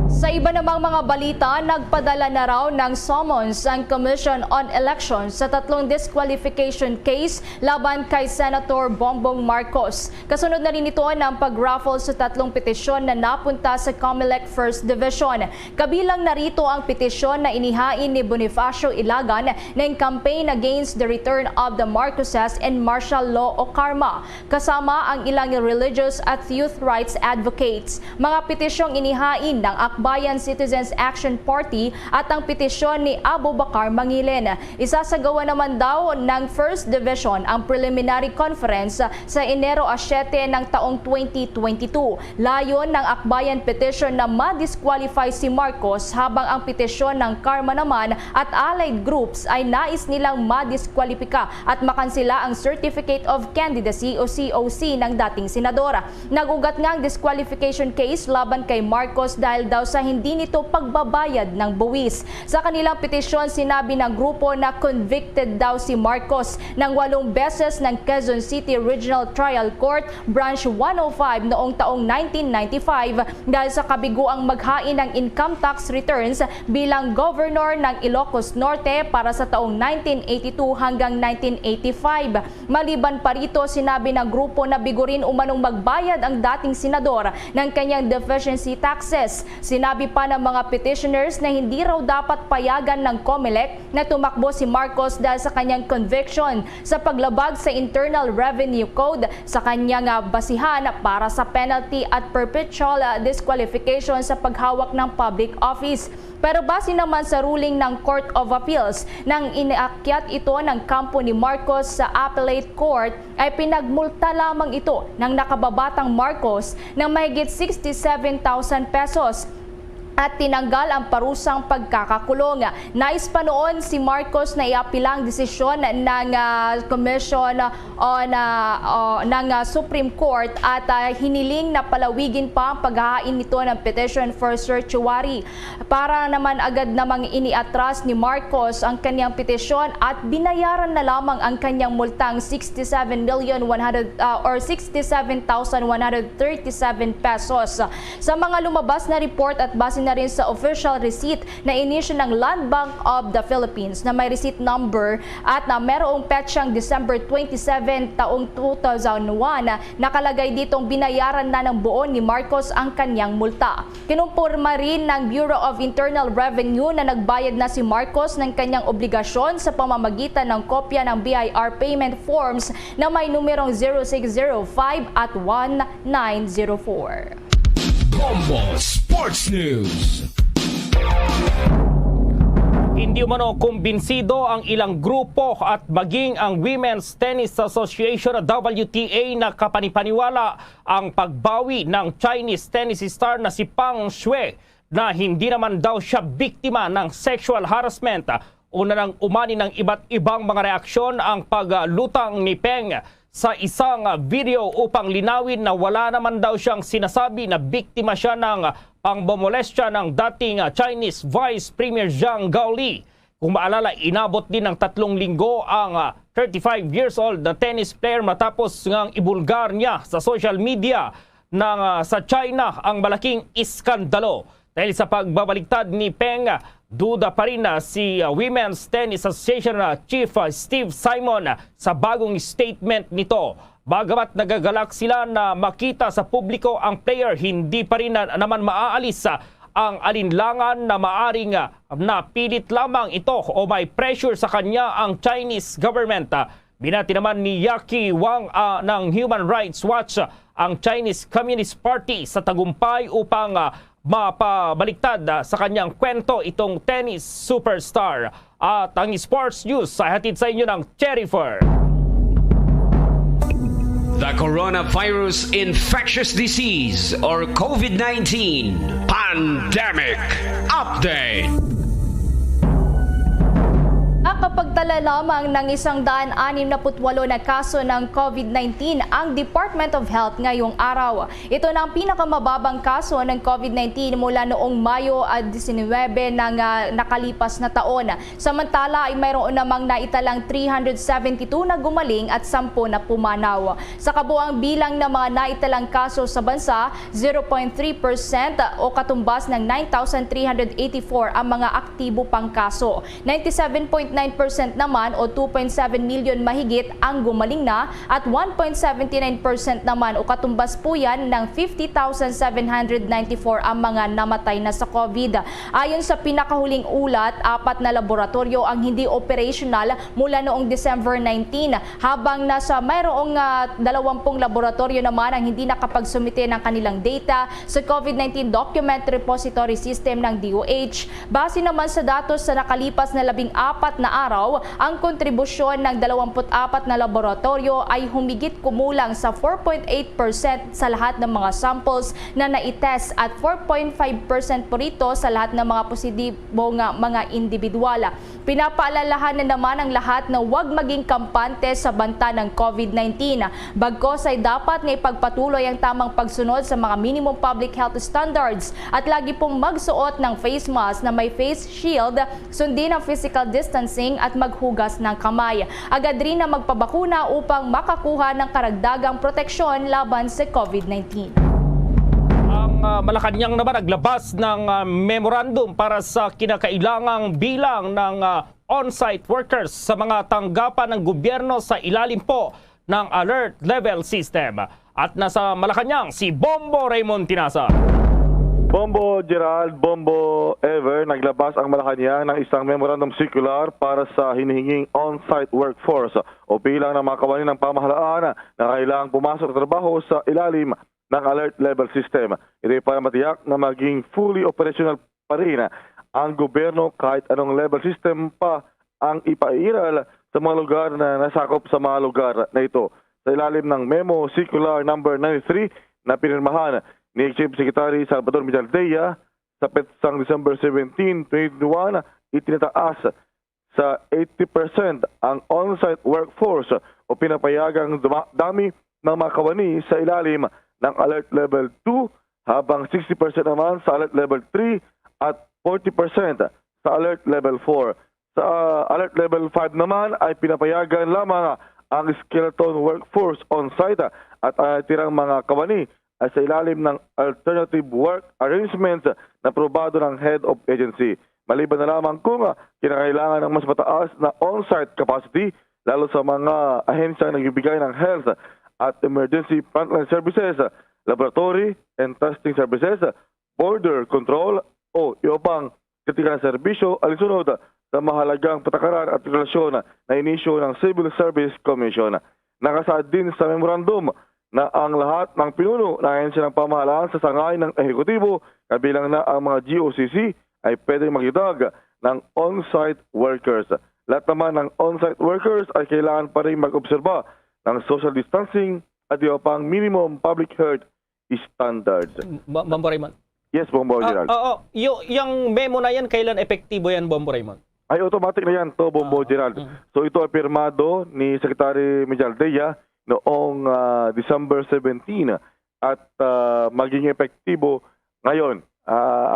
Sa iba namang mga balita, nagpadala na raw ng summons ang Commission on Elections sa 3 disqualification case laban kay Senator Bongbong Marcos. Kasunod na rin ito ng pag-raffle sa 3 petisyon na napunta sa COMELEC First Division. Kabilang narito ang petisyon na inihain ni Bonifacio Ilagan ng campaign against the return of the Marcoses and martial law o karma, kasama ang ilang religious at youth rights advocates. Mga petisyong inihain ng Akbayan Citizens Action Party at ang petisyon ni Abubakar Mangilin. Isasagawa naman daw ng First Division ang preliminary conference sa Enero 7 ng taong 2022. Layon ng Akbayan petition na ma-disqualify si Marcos habang ang petisyon ng Karma naman at allied groups ay nais nilang ma-disqualifika at makansila ang Certificate of Candidacy o COC ng dating senadora. Nagugat nga ang disqualification case laban kay Marcos dahil daw sa hindi nito pagbabayad ng buwis. Sa kanilang petisyon, sinabi ng grupo na convicted daw si Marcos ng 8 beses ng Quezon City Regional Trial Court Branch 105 noong taong 1995 dahil sa kabiguang maghain ng income tax returns bilang governor ng Ilocos Norte para sa taong 1982 hanggang 1985. Maliban pa rito, sinabi ng grupo na bigo rin umanong magbayad ang dating senador ng kanyang deficiency taxes. Sinabi pa ng mga petitioners na hindi raw dapat payagan ng COMELEC na tumakbo si Marcos dahil sa kanyang conviction sa paglabag sa Internal Revenue Code sa kanyang basihan para sa penalty at perpetual disqualification sa paghawak ng public office. Pero base naman sa ruling ng Court of Appeals, nang inaakyat ito ng kampo ni Marcos sa Appellate Court, ay pinagmulta lamang ito ng nakababatang Marcos ng mahigit 67,000 pesos at tinanggal ang parusang pagkakakulong. Nais pa noon si Marcos na iapilang desisyon ng Commission ng Supreme Court at hiniling na palawigin pa ang paghahain nito ng petition for certiorari. Para naman agad namang iniatras ni Marcos ang kanyang petisyon at binayaran na lamang ang kanyang multang 67,137 pesos. Sa mga lumabas na report at base na rin sa official receipt na inisyu ng Land Bank of the Philippines na may receipt number at na merong petsang December 27 taong 2001, nakalagay ditong binayaran na ng buo ni Marcos ang kanyang multa. Kinumpirma rin ng Bureau of Internal Revenue na nagbayad na si Marcos ng kanyang obligasyon sa pamamagitan ng kopya ng BIR payment forms na may numerong 0605 at 1904. Bombo Sports News. Hindi umano kumbinsido ang ilang grupo at maging ang Women's Tennis Association WTA na kapanipaniwala ang pagbawi ng Chinese tennis star na si Pang Shuai na hindi naman daw siya biktima ng sexual harassment. Una nang umani ng iba't ibang mga reaksyon ang paglutang ni Peng sa isang video upang linawin na wala naman daw siyang sinasabi na biktima siya ng pangbomolestya ng dating Chinese Vice Premier Zhang Gaoli. Kung maalala, inabot din ng 3 linggo ang 35 years old na tennis player matapos ngang ibulgar niya sa social media sa China ang malaking iskandalo. Dahil sa pagbabaliktad ni Peng, duda pa rin si Women's Tennis Association Chief Steve Simon sa bagong statement nito. Bagamat nagagalak sila na makita sa publiko ang player, hindi pa rin naman maaalis ang alinlangan na maaring napilit lamang ito o may pressure sa kanya ang Chinese government. Binati naman ni Yaki Wang ng Human Rights Watch ang Chinese Communist Party sa tagumpay upang mapabaliktad sa kanyang kwento itong tennis superstar. At ang sports news ay hatid sa inyo ng Cherryfer. The Coronavirus Infectious Disease or COVID-19 Pandemic Update. Nakapagtala lamang ng 168 na kaso ng COVID-19 ang Department of Health ngayong araw. Ito na ang pinakamababang kaso ng COVID-19 mula noong Mayo 19 ng nakalipas na taon. Samantala ay mayroon namang naitalang 372 na gumaling at 10 na pumanaw. Sa kabuang bilang ng mga naitalang kaso sa bansa, 0.3% o katumbas ng 9,384 ang mga aktibo pang kaso. 97.9% naman o 2.7 million mahigit ang gumaling na at 1.79% naman o katumbas po yan ng 50,794 ang mga namatay na sa COVID. Ayon sa pinakahuling ulat, 4 na laboratorio ang hindi operational mula noong December 19 habang nasa mayroong 20 laboratorio naman ang hindi nakapagsumite ng kanilang data sa COVID-19 Document Repository System ng DOH. Base naman sa datos sa nakalipas na 14 na araw, araw, ang kontribusyon ng 24 na laboratorio ay humigit kumulang sa 4.8% sa lahat ng mga samples na naitest at 4.5% po rito sa lahat ng mga positibong mga individual. Pinapaalalahan na naman ang lahat na huwag maging kampante sa banta ng COVID-19. Bagkos ay dapat nga ipagpatuloy ang tamang pagsunod sa mga minimum public health standards at lagi pong magsuot ng face mask na may face shield, sundin ang physical distancing at maghugas ng kamay. Agad rin na magpabakuna upang makakuha ng karagdagang proteksyon laban sa COVID-19. Malacanang naman naglabas ng memorandum para sa kinakailangang bilang ng on-site workers sa mga tanggapan ng gobyerno sa ilalim po ng alert level system. At nasa Malacanang si Bombo Raymond Tinasa. Bombo Gerald, Bombo Ever, naglabas ang Malacanang ng isang memorandum circular para sa hinihinging on-site workforce o bilang ng mga kawani ng pamahalaan na kailangang pumasok sa trabaho sa ilalim ng alert level system. Ito ay para matiyak na maging fully operational pa rin ang gobyerno kahit anong level system pa ang ipairal sa mga lugar na nasakop sa mga lugar na ito. Sa ilalim ng Memo Circular number 93 na pinirmahan ni Chief Secretary Salvador Millardea sa petsang December 17, 2021, itinataas sa 80% ang on-site workforce o pinapayagang dami ng mga kawani sa ilalim ng Alert Level 2 habang 60% naman sa Alert Level 3 at 40% sa Alert Level 4. Sa Alert Level 5 naman ay pinapayagan lamang ang skeleton workforce on-site at tirang mga kawani ay sa ilalim ng alternative work arrangements na probado ng head of agency. Maliban na lamang kung kinakailangan ng mas mataas na on-site capacity lalo sa mga ahensyang nagbibigay ng health at emergency frontline services, laboratory and testing services, border control o iba pang kritikal na serbisyo alinsunod sa mahalagang patakaran at relasyon na inisyo ng Civil Service Commission. Nakasaad din sa memorandum na ang lahat ng pinuno na ahensya ng pamahalaan sa sangay ng ehekutibo, kabilang na ang mga GOCC, ay pwedeng magdidag ng on-site workers. Lahat naman ng on-site workers ay kailangan pa rin mag-obserba ng social distancing at iba pang minimum public health standards. Bombo Raymond. Yes, Bombo Gerald. Yung memo na yan, kailan epektibo yan, Bombo Raymond? Ay automatic na yan to, Bombo Gerald. So ito ay pirmado ni Secretary Millardea noong December 17 at maging epektibo ngayon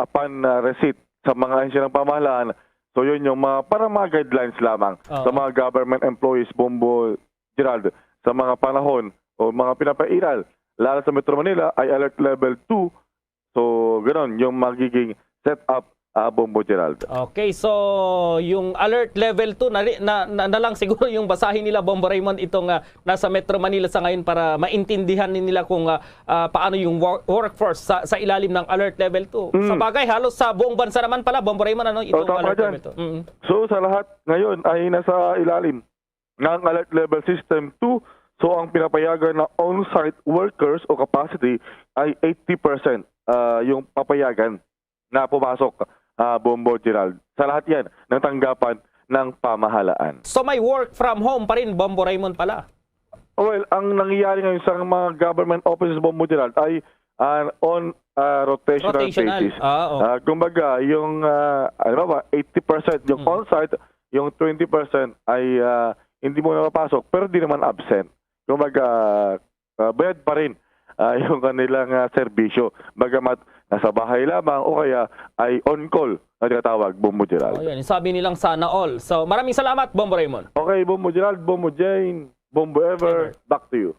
upon receipt sa mga ahensya ng pamahalaan. So yun yung parang mga guidelines lamang sa mga government employees, Bombo Gerald, sa mga panahon o mga pinapairal. Lalo sa Metro Manila ay alert level 2. So ganoon yung magiging set up, Bombo Gerald. Okay, so yung alert level 2 na lang siguro yung basahin nila, Bombo Raymond, itong nasa Metro Manila sa ngayon para maintindihan nila kung paano yung workforce sa ilalim ng alert level 2. Sa bagay, halos sa buong bansa naman pala, Bombo Raymond, itong alert level 2. So sa lahat ngayon ay nasa ilalim ng alert level system 2. So ang pinapayagan na on-site workers o capacity ay 80% yung papayagan na pumasok, Bombo Gerald. Sa lahat yan ng tanggapan ng pamahalaan. So may work from home pa rin, Bombo Raymond pala? Well, ang nangyayari ngayon sa mga government offices, Bombo Gerald, ay on rotational basis. Kumbaga, yung 80% yung on-site, yung 20% ay hindi mo na mapasok, pero di naman absent. Kumbaga, bayad pa rin yung kanilang serbisyo. Bagamat nasa bahay lamang o kaya ay on-call na tinatawag, Bombo Gerald. Yan, sabi nilang sana all. So maraming salamat, Bombo Raymond. Okay, Bombo Gerald, Bombo Jane, Bombo Ever, back to you.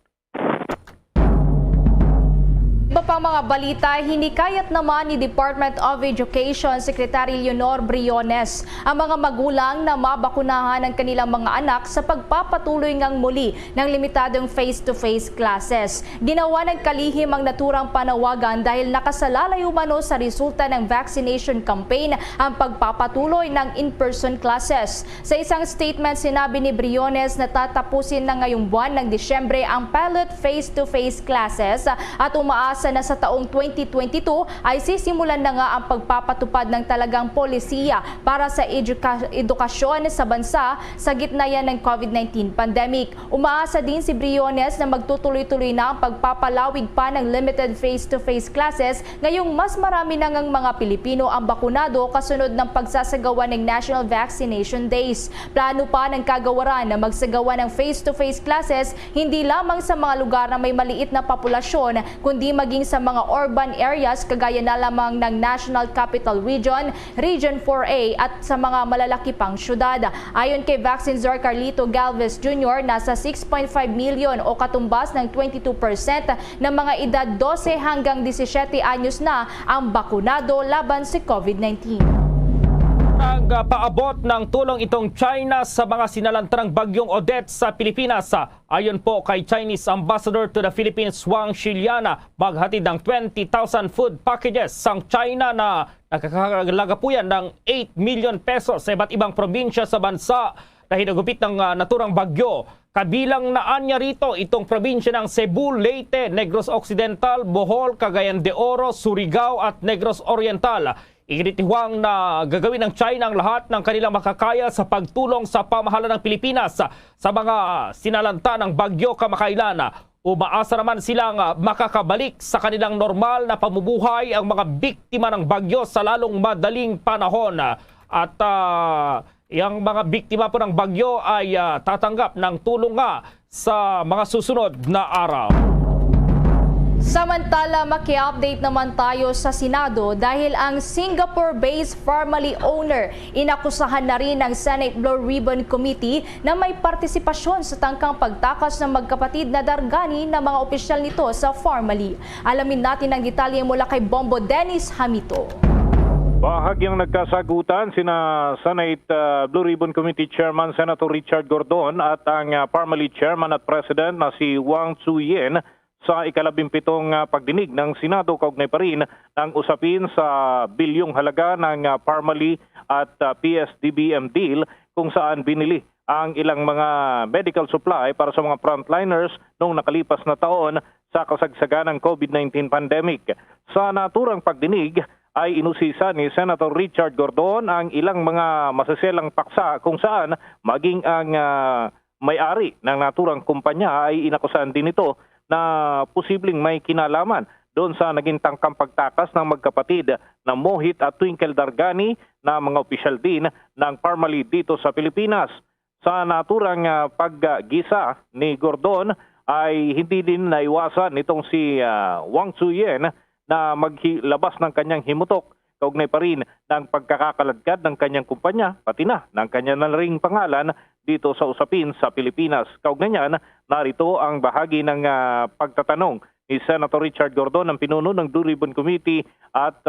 Iba pang mga balita, hinikayat naman ni Department of Education Secretary Leonor Briones ang mga magulang na mabakunahan ng kanilang mga anak sa pagpapatuloy ngang muli ng limitadong face-to-face classes. Ginawa ng kalihim ang naturang panawagan dahil nakasalalay umano sa resulta ng vaccination campaign ang pagpapatuloy ng in-person classes. Sa isang statement, sinabi ni Briones na tatapusin na ngayong buwan ng Disyembre ang pilot face-to-face classes at umaasa Umaasa na sa taong 2022 ay sisimulan na nga ang pagpapatupad ng talagang polisiya para sa edukasyon sa bansa sa gitna yan ng COVID-19 pandemic. Umaasa din si Briones na magtutuloy-tuloy na ang pagpapalawig pa ng limited face-to-face classes ngayong mas marami na ngang mga Pilipino ang bakunado kasunod ng pagsasagawa ng National Vaccination Days. Plano pa ng kagawaran na magsagawa ng face-to-face classes hindi lamang sa mga lugar na may maliit na populasyon kundi maging sa mga urban areas kagaya na lamang ng National Capital Region, Region 4A at sa mga malalaki pang syudad. Ayon kay Vaccinzor Carlito Galvez Jr., nasa 6.5 million o katumbas ng 22% ng mga edad 12 hanggang 17 anyos na ang bakunado laban sa COVID-19. Nagpaabot ng tulong itong China sa mga sinalantarang bagyong Odette sa Pilipinas. Ayon po kay Chinese Ambassador to the Philippines Wang Shiliana, maghatid ng 20,000 food packages ang China na nakakalaga po yan ng 8 million pesos sa iba't ibang probinsya sa bansa na hinagupit ng naturang bagyo. Kabilang naan niya rito itong probinsya ng Cebu, Leyte, Negros Occidental, Bohol, Cagayan de Oro, Surigao at Negros Oriental. Initiwang na gagawin ng China ang lahat ng kanilang makakaya sa pagtulong sa pamahalaan ng Pilipinas sa mga sinalanta ng bagyo kamakailan. Umaasa naman silang makakabalik sa kanilang normal na pamumuhay ang mga biktima ng bagyo sa lalong madaling panahon. At yung mga biktima po ng bagyo ay tatanggap ng tulong nga sa mga susunod na araw. Samantala, maki-update naman tayo sa Senado dahil ang Singapore-based Pharmaly owner inakusahan na rin ng Senate Blue Ribbon Committee na may partisipasyon sa tangkang pagtakas ng magkapatid na dargani ng mga opisyal nito sa Pharmaly. Alamin natin ang detalye mula kay Bombo Dennis Hamito. Bahagyang nagkasagutan sina Senate Blue Ribbon Committee Chairman Senator Richard Gordon at ang Pharmaly Chairman at President na si Wang Tzu-yen sa ikalabimpitong pagdinig ng Senado kaugnay pa rin ng usapin sa bilyong halaga ng Pharmaly at PSDBM deal kung saan binili ang ilang mga medical supply para sa mga frontliners noong nakalipas na taon sa kasagsagan ng COVID-19 pandemic. Sa naturang pagdinig ay inusisa ni Senator Richard Gordon ang ilang mga masaselang paksa kung saan maging ang may-ari ng naturang kumpanya ay inakusahan din ito na posibleng may kinalaman doon sa naging tangkang pagtakas ng magkapatid na Mohit at Twinkle Dargani na mga opisyal din ng Pharmaly dito sa Pilipinas. Sa naturang paggisa ni Gordon ay hindi din naiwasan nitong si Wang Tzu-yen na maglabas ng kanyang himutok kaugnay pa rin ng pagkakakaladkad ng kanyang kumpanya, pati na ng kanyang ring pangalan dito sa usapin sa Pilipinas. Kaugnay niyan, narito ang bahagi ng pagtatanong ni Senator Richard Gordon, ang pinuno ng Blue Ribbon Committee, at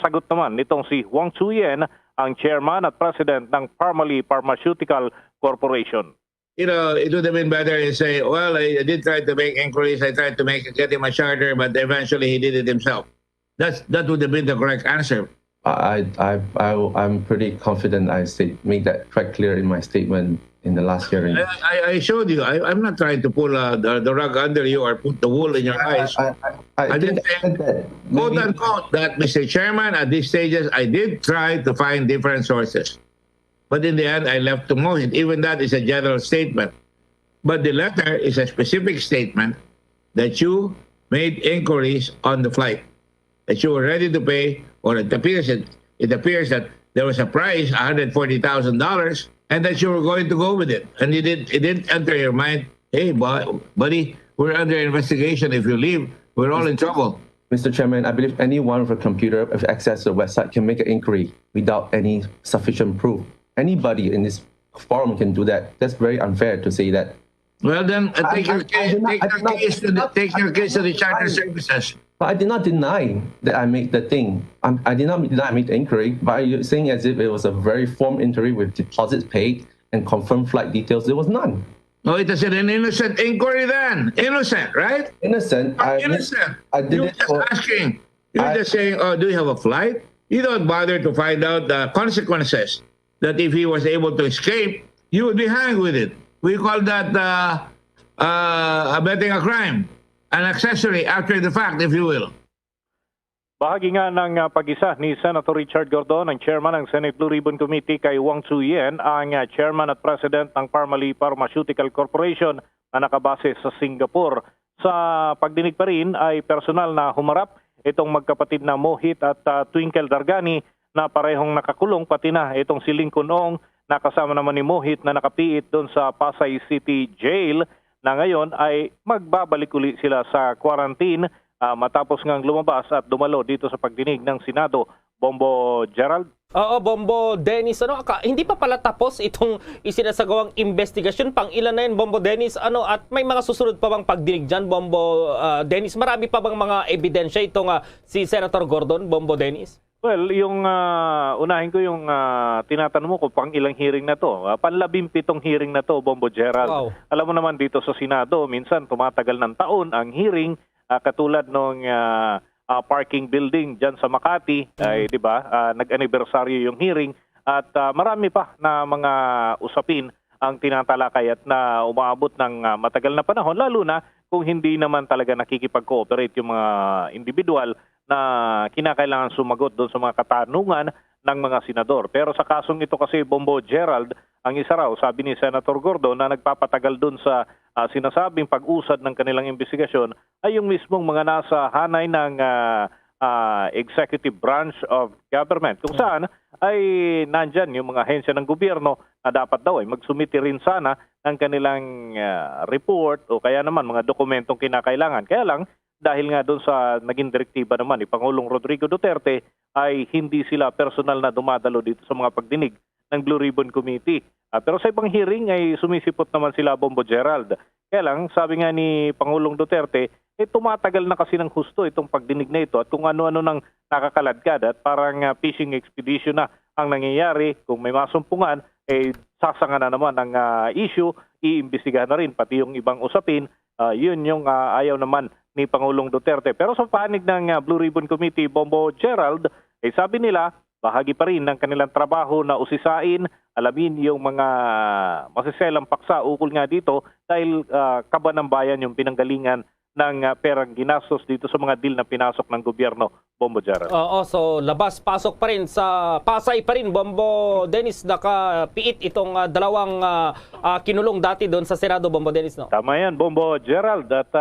sagot naman nitong si Wang Tzu-yen, ang chairman at president ng Pharmaly Pharmaceutical Corporation. You know, it would have been better to say, well, I did try to make inquiries, I tried to get him a charter, but eventually he did it himself. That would have been the correct answer. I'm pretty confident I made that quite clear in my statement in the last hearing. I showed you. I'm not trying to pull the rug under you or put the wool in your eyes. I did say, quote unquote, that Mr. Chairman, at these stages, I did try to find different sources. But in the end, I left to Mohit. Even that is a general statement. But the letter is a specific statement that you made inquiries on the flight, that you were ready to pay, or it appears that there was a price, $140,000, and that you were going to go with it. And it didn't enter your mind, hey, buddy, we're under investigation. If you leave, we're all in trouble. Mr. Chairman, I believe anyone with a computer with access to the website can make an inquiry without any sufficient proof. Anybody in this forum can do that. That's very unfair to say that. Well, then take your case to the charter services. But I did not deny that I made the thing. I did not deny I made the inquiry, but you're saying as if it was a very formal inquiry with deposits paid and confirmed flight details. There was none. No, it is an innocent inquiry then. Innocent, right? Innocent. Innocent. I did You're it just asking. You're just saying, oh, do you have a flight? You don't bother to find out the consequences. That if he was able to escape, you would be hanged with it. We call that abetting a crime. an accessory after the fact, if you will. Bahagi nga ng pag-isa ni Senator Richard Gordon, ang chairman ng Senate Blue Ribbon Committee kay Wang Tzu-yen, ang chairman at president ng Parmalee Pharmaceutical Corporation na nakabase sa Singapore. Sa pagdinig pa rin ay personal na humarap itong magkapatid na Mohit at Twinkle Dargani na parehong nakakulong, pati na itong si Lincoln Ong na kasama naman ni Mohit na nakapiit doon sa Pasay City Jail na ngayon ay magbabalik uli sila sa quarantine matapos ngang lumabas at dumalo dito sa pagdinig ng Senado. Bombo Gerald? Oo, Bombo Dennis. Hindi pa pala tapos itong isinasagawang investigasyon. Pang ilan na yun, Bombo Dennis? At may mga susunod pa bang pagdinig dyan, Bombo Dennis? Marami pa bang mga ebidensya itong si Senator Gordon, Bombo Dennis? Well, yung unahin ko yung tinatanong mo kung pang ilang hearing na to. Panlabing-pitong hearing na to, Bombo Gerald. Wow. Alam mo naman dito sa Senado, minsan tumatagal ng taon ang hearing, katulad nung parking building dyan sa Makati, ay 'di ba? Nag-anniversary yung hearing at marami pa na mga usapin ang tinatalakay at na umaabot ng matagal na panahon, lalo na kung hindi naman talaga nakikipag-cooperate yung mga individual na kinakailangan sumagot doon sa mga katanungan ng mga senador. Pero sa kasong ito kasi, Bombo Gerald, ang isa raw, sabi ni Senator Gordon, na nagpapatagal doon sa sinasabing pag-usad ng kanilang investigasyon ay yung mismong mga nasa hanay ng executive branch of government, kung saan ay nandyan yung mga ahensya ng gobyerno na dapat daw ay magsumiti rin sana ng kanilang report o kaya naman mga dokumentong kinakailangan. Kaya lang, dahil nga doon sa naging direktiba naman ni Pangulong Rodrigo Duterte ay hindi sila personal na dumadalo dito sa mga pagdinig ng Blue Ribbon Committee. Pero sa ibang hearing ay sumisipot naman sila, Bombo Gerald. Kaya lang, sabi nga ni Pangulong Duterte, tumatagal na kasi ng husto itong pagdinig na ito at kung ano-ano nang nakakaladkad at parang fishing expedition na ang nangyayari. Kung may masumpungan, sasanga na naman ang issue, iimbestigahan na rin pati yung ibang usapin. Yun yung ayaw naman ni Pangulong Duterte. Pero sa panig ng Blue Ribbon Committee, Bombo Gerald, sabi nila, bahagi pa rin ng kanilang trabaho na usisain, alamin yung mga masiselang paksa ukol nga dito dahil kaba ng bayan yung pinanggalingan ng perang ginastos dito sa mga deal na pinasok ng gobyerno, Bombo Gerald. Oo, so labas-pasok pa rin sa Pasay pa rin, Bombo Dennis, nakapiit itong dalawang kinulong dati doon sa Senado, Bombo Dennis, no? Tama yan, Bombo Gerald. At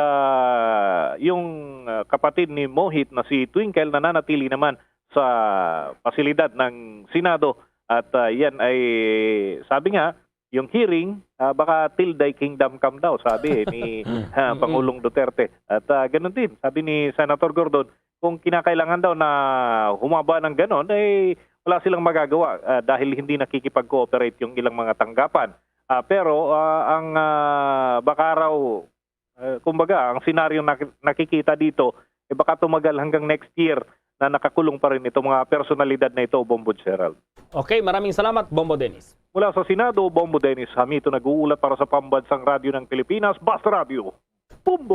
yung kapatid ni Mohit na si Twinkle nananatili naman sa pasilidad ng Senado. At yan ay, sabi nga, yung hearing, baka till thy kingdom come daw, sabi ni Pangulong Duterte. At ganun din, sabi ni Senator Gordon, kung kinakailangan daw na humaba ng ganun, wala silang magagawa dahil hindi nakikipag-cooperate yung ilang mga tanggapan. Pero ang baka raw, kumbaga, ang senaryo nakikita dito, baka tumagal hanggang next year na nakakulong pa rin itong mga personalidad na ito, Bombo Gerald. Okay, maraming salamat, Bombo Dennis. Mula sa Senado, Bombo Dennis Hamito nag-uulat para sa Pambansang Radyo ng Pilipinas, Basta Radio. Bombo!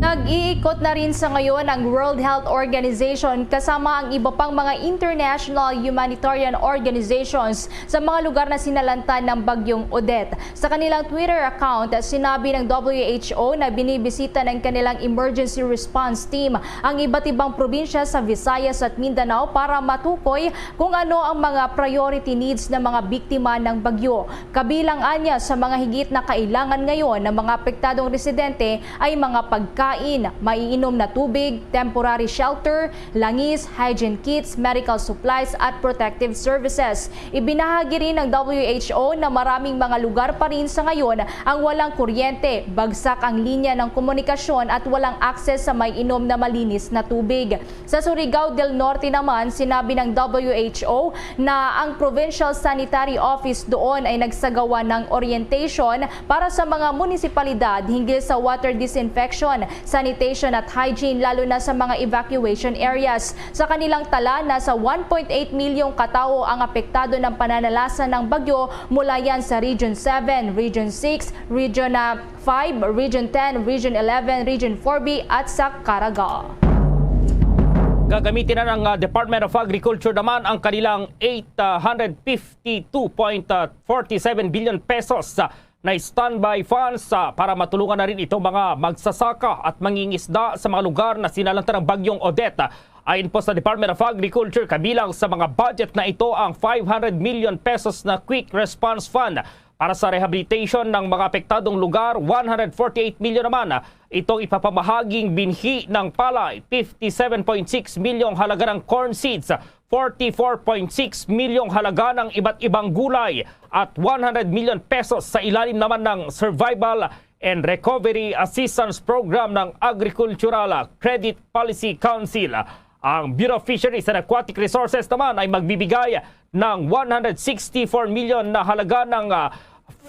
Nag-iikot na rin sa ngayon ang World Health Organization kasama ang iba pang mga international humanitarian organizations sa mga lugar na sinalantan ng bagyong Odette. Sa kanilang Twitter account, sinabi ng WHO na binibisita ng kanilang emergency response team ang iba't ibang probinsya sa Visayas at Mindanao para matukoy kung ano ang mga priority needs ng mga biktima ng bagyo. Kabilang anya sa mga higit na kailangan ngayon ng mga apektadong residente ay mga pagkain, maiinom na tubig, temporary shelter, langis, hygiene kits, medical supplies at protective services. Ibinahagi rin ng WHO na maraming mga lugar pa rin sa ngayon ang walang kuryente, bagsak ang linya ng komunikasyon at walang akses sa maiinom na malinis na tubig. Sa Surigao del Norte naman, sinabi ng WHO na ang Provincial Sanitary Office doon ay nagsagawa ng orientation para sa mga munisipalidad hinggil sa water disinfection, sanitation at hygiene lalo na sa mga evacuation areas. Sa kanilang tala, nasa 1.8 milyong katao ang apektado ng pananalasa ng bagyo mula yan sa Region 7, Region 6, Region 5, Region 10, Region 11, Region 4B at sa Caraga. Gagamitin na ng Department of Agriculture naman ang kanilang 852.47 billion pesos na standby funds para matulungan na rin itong mga magsasaka at mangingisda sa mga lugar na sinalanta ng bagyong Odette. Ayon po sa Department of Agriculture, kabilang sa mga budget na ito ang 500 million pesos na Quick Response Fund para sa rehabilitation ng mga apektadong lugar. 148 million naman itong ipapamahaging binhi ng palay, 57.6 milyong halaga ng corn seeds, 44.6 milyong halaga ng iba't ibang gulay at 100 million pesos sa ilalim naman ng Survival and Recovery Assistance Program ng Agricultural Credit Policy Council. Ang Bureau of Fisheries and Aquatic Resources naman ay magbibigay ng 164 million na halaga ng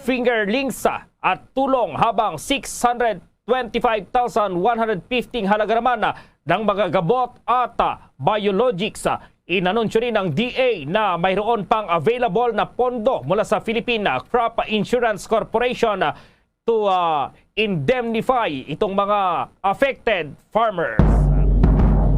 fingerlings at tulong, habang 625,115 halaga naman ng mga gamot at biologics. Inanunsyo rin ng DA na mayroon pang available na pondo mula sa Philippine Crop Insurance Corporation to indemnify itong mga affected farmers.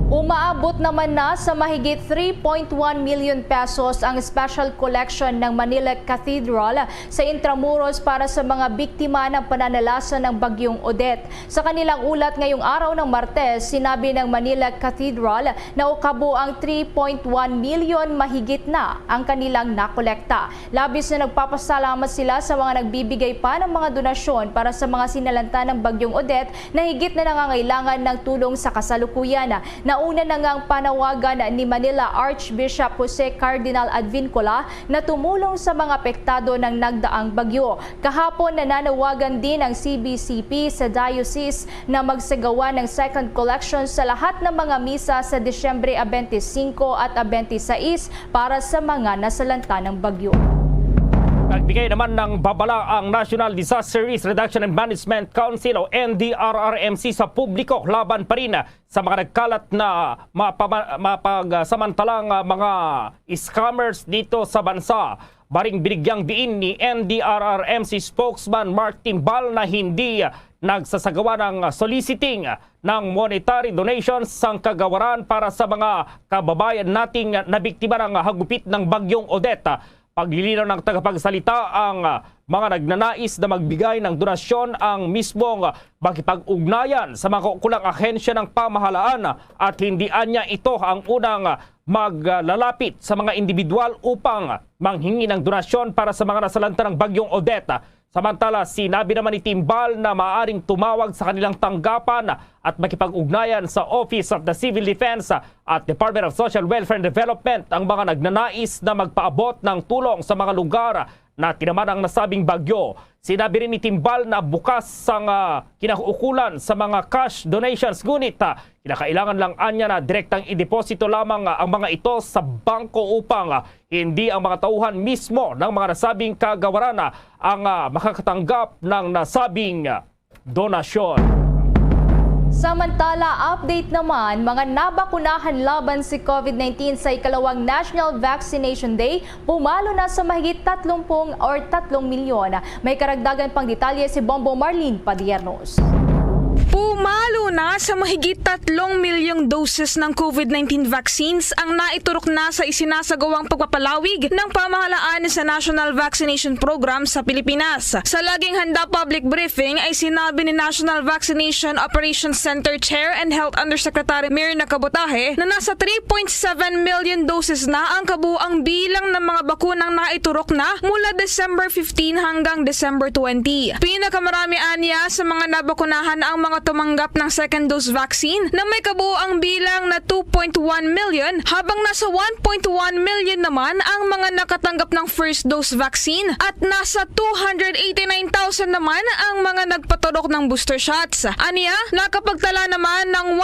Umaabot naman na sa mahigit 3.1 million pesos ang special collection ng Manila Cathedral sa Intramuros para sa mga biktima ng pananalasa ng bagyong Odette. Sa kanilang ulat ngayong araw ng Martes, sinabi ng Manila Cathedral na ukabo ang 3.1 million mahigit na ang kanilang nakolekta. Labis na nagpapasalamat sila sa mga nagbibigay pa ng mga donasyon para sa mga sinalanta ng bagyong Odette na higit na nangangailangan ng tulong sa kasalukuyan. Nauna na ngang panawagan ni Manila Archbishop Jose Cardinal Advincula na tumulong sa mga apektado ng nagdaang bagyo. Kahapon nananawagan din ang CBCP sa diocese na magsagawa ng second collection sa lahat ng mga misa sa Disyembre 25 at 26 para sa mga nasalanta ng bagyo. Nagbigay naman ng babala ang National Disaster Risk Reduction and Management Council o NDRRMC sa publiko laban pa rin sa mga nagkalat na mapagsamantalang mga scammers dito sa bansa. Baring binigyang diin ni NDRRMC spokesman Mark Timbal na hindi nagsasagawa ng soliciting ng monetary donations sang kagawaran para sa mga kababayan nating nabiktima ng hagupit ng bagyong Odette. Paglilinaw ng tagapagsalita, ang mga nagnanais na magbigay ng donasyon ang mismong makipag-ugnayan sa mga kaukulang ahensya ng pamahalaan at hindi anya ito ang unang maglalapit sa mga individual upang manghingi ng donasyon para sa mga nasalanta ng bagyong Odette. Samantala, sinabi naman ni Timbal na maaaring tumawag sa kanilang tanggapan at makipag-ugnayan sa Office of the Civil Defense at Department of Social Welfare and Development ang mga nagnanais na magpaabot ng tulong sa mga lugar na tinamaan ng nasabing bagyo. Sinabi rin ni Timbal na bukas ang kinauukulan sa mga cash donations, ngunit kinakailangan lang anya na direktang ideposito lamang ang mga ito sa bangko upang hindi ang mga tauhan mismo ng mga nasabing kagawaran ang makakatanggap ng nasabing donasyon. Samantala, update naman, mga nabakunahan laban si COVID-19 sa ikalawang National Vaccination Day, pumalo na sa mahigit 30 or 3 milyon. May karagdagan pang detalye si Bombo Marlene Padiernos. Pumalo na sa mahigit 3 milyong doses ng COVID-19 vaccines ang naiturok na sa isinasagawang pagpapalawig ng pamahalaan sa National Vaccination Program sa Pilipinas. Sa laging handa public briefing ay sinabi ni National Vaccination Operations Center Chair and Health Undersecretary Mirna Cabotaje na nasa 3.7 million doses na ang kabuang bilang ng mga bakunang naiturok na mula December 15 hanggang December 20. Pinakamarami anya sa mga nabakunahan ang mga tumanggap ng second dose vaccine na may kabuuang bilang na 2.1 million habang nasa 1.1 million naman ang mga nakatanggap ng first dose vaccine at nasa 289,000 naman ang mga nagpaturok ng booster shots. Aniya, nakapagtala naman ng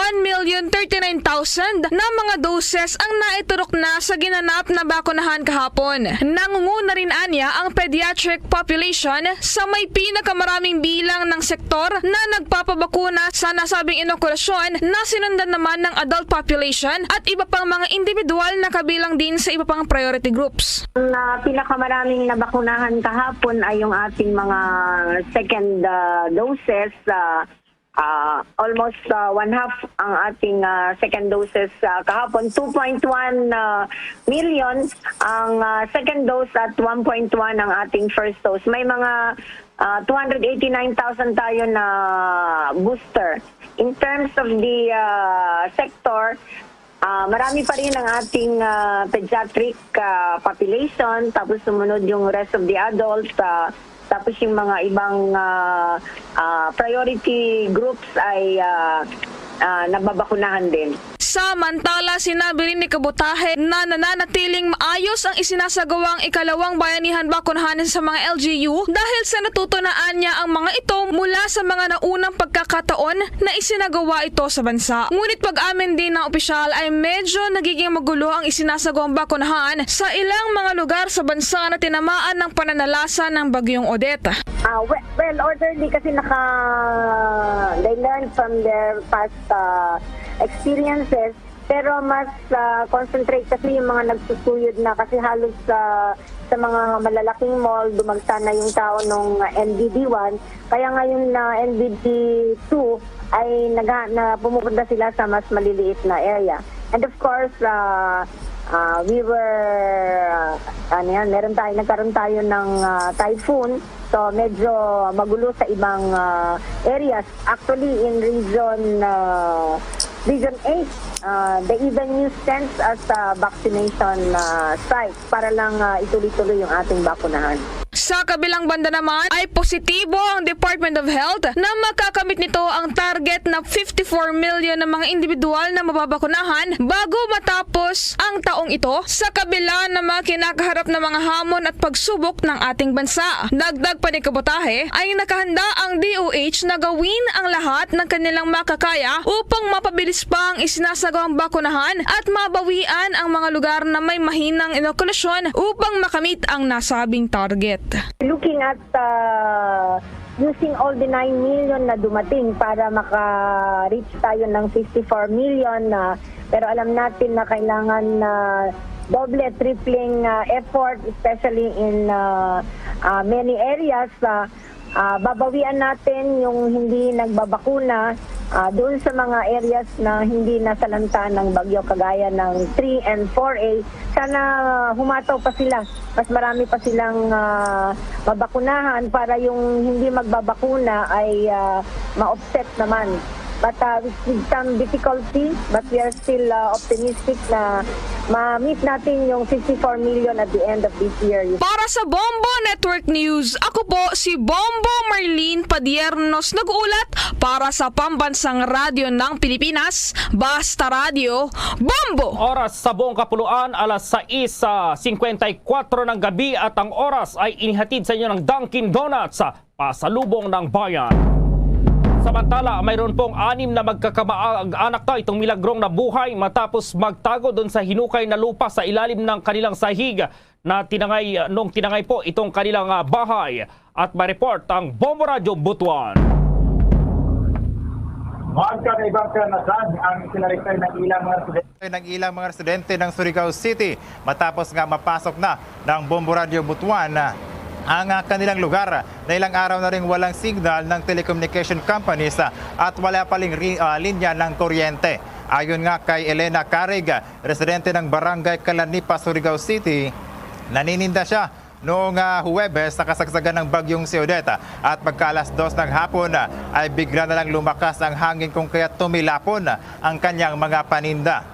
1,039,000 na mga doses ang naiturok na sa ginanap na bakunahan kahapon. Nangunguna rin anya ang pediatric population sa may pinakamaraming bilang ng sektor na nagpapabakuna sa nasabing inokulasyon na sinundan naman ng adult population at iba pang mga individual na kabilang din sa iba pang priority groups. Ang pinakamaraming nabakunahan kahapon ay yung ating mga second doses. Almost one half ang ating second doses kahapon. 2.1 million ang second dose at 1.1 ang ating first dose. May mga 289,000 tayo na booster. In terms of the sector, marami pa rin ang ating pediatric population, tapos sumunod yung rest of the adults, tapos yung mga ibang priority groups ay nababakunahan din. Samantala, sinabi rin ni Kabutahe na nananatiling maayos ang isinasagawang ikalawang bayanihan bakunahan sa mga LGU dahil sa natutunaan niya ang mga ito mula sa mga naunang pagkakataon na isinagawa ito sa bansa. Ngunit pag-amin din ng opisyal ay medyo nagiging magulo ang isinasagawang bakunahan sa ilang mga lugar sa bansa na tinamaan ng pananalasa ng bagyong Odette. Well, orderly kasi they learned from their past experiences, pero mas concentrate kasi yung mga nagsusuyod na kasi halos sa mga malalaking mall, dumagsa na yung tao nung NBD1, kaya ngayon na NBD2 ay pumupunta sila sa mas maliliit na area. And of course, we were, nagkaroon tayo ng typhoon, so medyo magulo sa ibang areas. Actually, in Region 8, they even use tents as a vaccination site para lang ituloy-tuloy yung ating bakunahan. Sa kabilang banda naman ay positibo ang Department of Health na makakamit nito ang target na 54 million na mga individual na mababakunahan bago matapos ang taong ito sa kabila ng mga kinakaharap na mga hamon at pagsubok ng ating bansa. Dagdag pa ni Kabutahe ay nakahanda ang DOH na gawin ang lahat ng kanilang makakaya upang mapabilis pa ang isinasagawang bakunahan at mabawian ang mga lugar na may mahinang inokulasyon upang makamit ang nasabing target. Looking at using all the 9 million na dumating para maka-reach tayo ng 54 million, pero alam natin na kailangan doble, tripling effort, especially in many areas. Babawian natin yung hindi nagbabakuna doon sa mga areas na hindi nasalanta ng bagyo kagaya ng 3 and 4A. Sana humataw pa sila. Mas marami pa silang mabakunahan para yung hindi magbabakuna ay ma-offset naman. But with some difficulty, but we are still optimistic na ma-meet natin yung 54 million at the end of this year. Para sa Bombo Network News, ako po si Bombo Marlene Padiernos nag-uulat para sa Pambansang Radyo ng Pilipinas, Basta Radio, Bombo! Oras sa buong kapuluan, alas 6:54 ng gabi at ang oras ay inihatid sa inyo ng Dunkin Donuts sa pasalubong ng bayan. Samantala, mayroon pong 6 na magkakamag-anak na itong milagrong nabuhay matapos magtago doon sa hinukay na lupa sa ilalim ng kanilang sahig na tinangay po itong kanilang bahay. At ma-report ang Bombo Radio Butuan. Magkakaibang karanasan ang sinaliktay ng ilang mga estudyante ng Surigao City matapos nga mapasok na ng Bombo Radio Butuan ang kanilang lugar na ilang araw na rin walang signal ng telecommunication companies at wala paling linya ng kuryente. Ayon nga kay Elena Carig, residente ng Barangay Calanipa, Surigao City, nanininda siya noong Huwebes sa kasagsagan ng bagyong si Odette at pagka alas 2 ng hapon ay bigla na lang lumakas ang hangin kung kaya tumilapon ang kanyang mga paninda.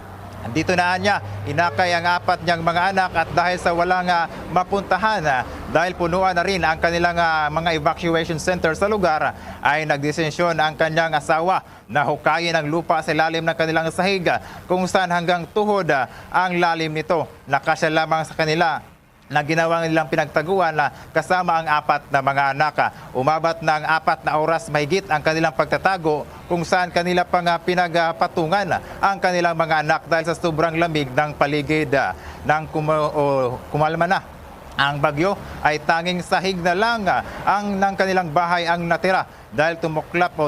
Dito na niya inakay ang 4 niyang mga anak at dahil sa walang mapuntahan dahil punuan na rin ang kanilang mga evacuation center sa lugar ay nagdesisyon ang kanyang asawa na hukayin ang lupa sa ilalim ng kanilang sahig kung saan hanggang tuhod ang lalim nito. Nakasya lamang sa kanila na ginawa nilang pinagtaguan na kasama ang 4 na mga anak. Umabat ng 4 na oras mahigit ang kanilang pagtatago kung saan kanila pang pinagpatungan ang kanilang mga anak dahil sa sobrang lamig ng paligid. Nang kumalma na ang bagyo ay tanging sahig na lang ang ng kanilang bahay ang natira dahil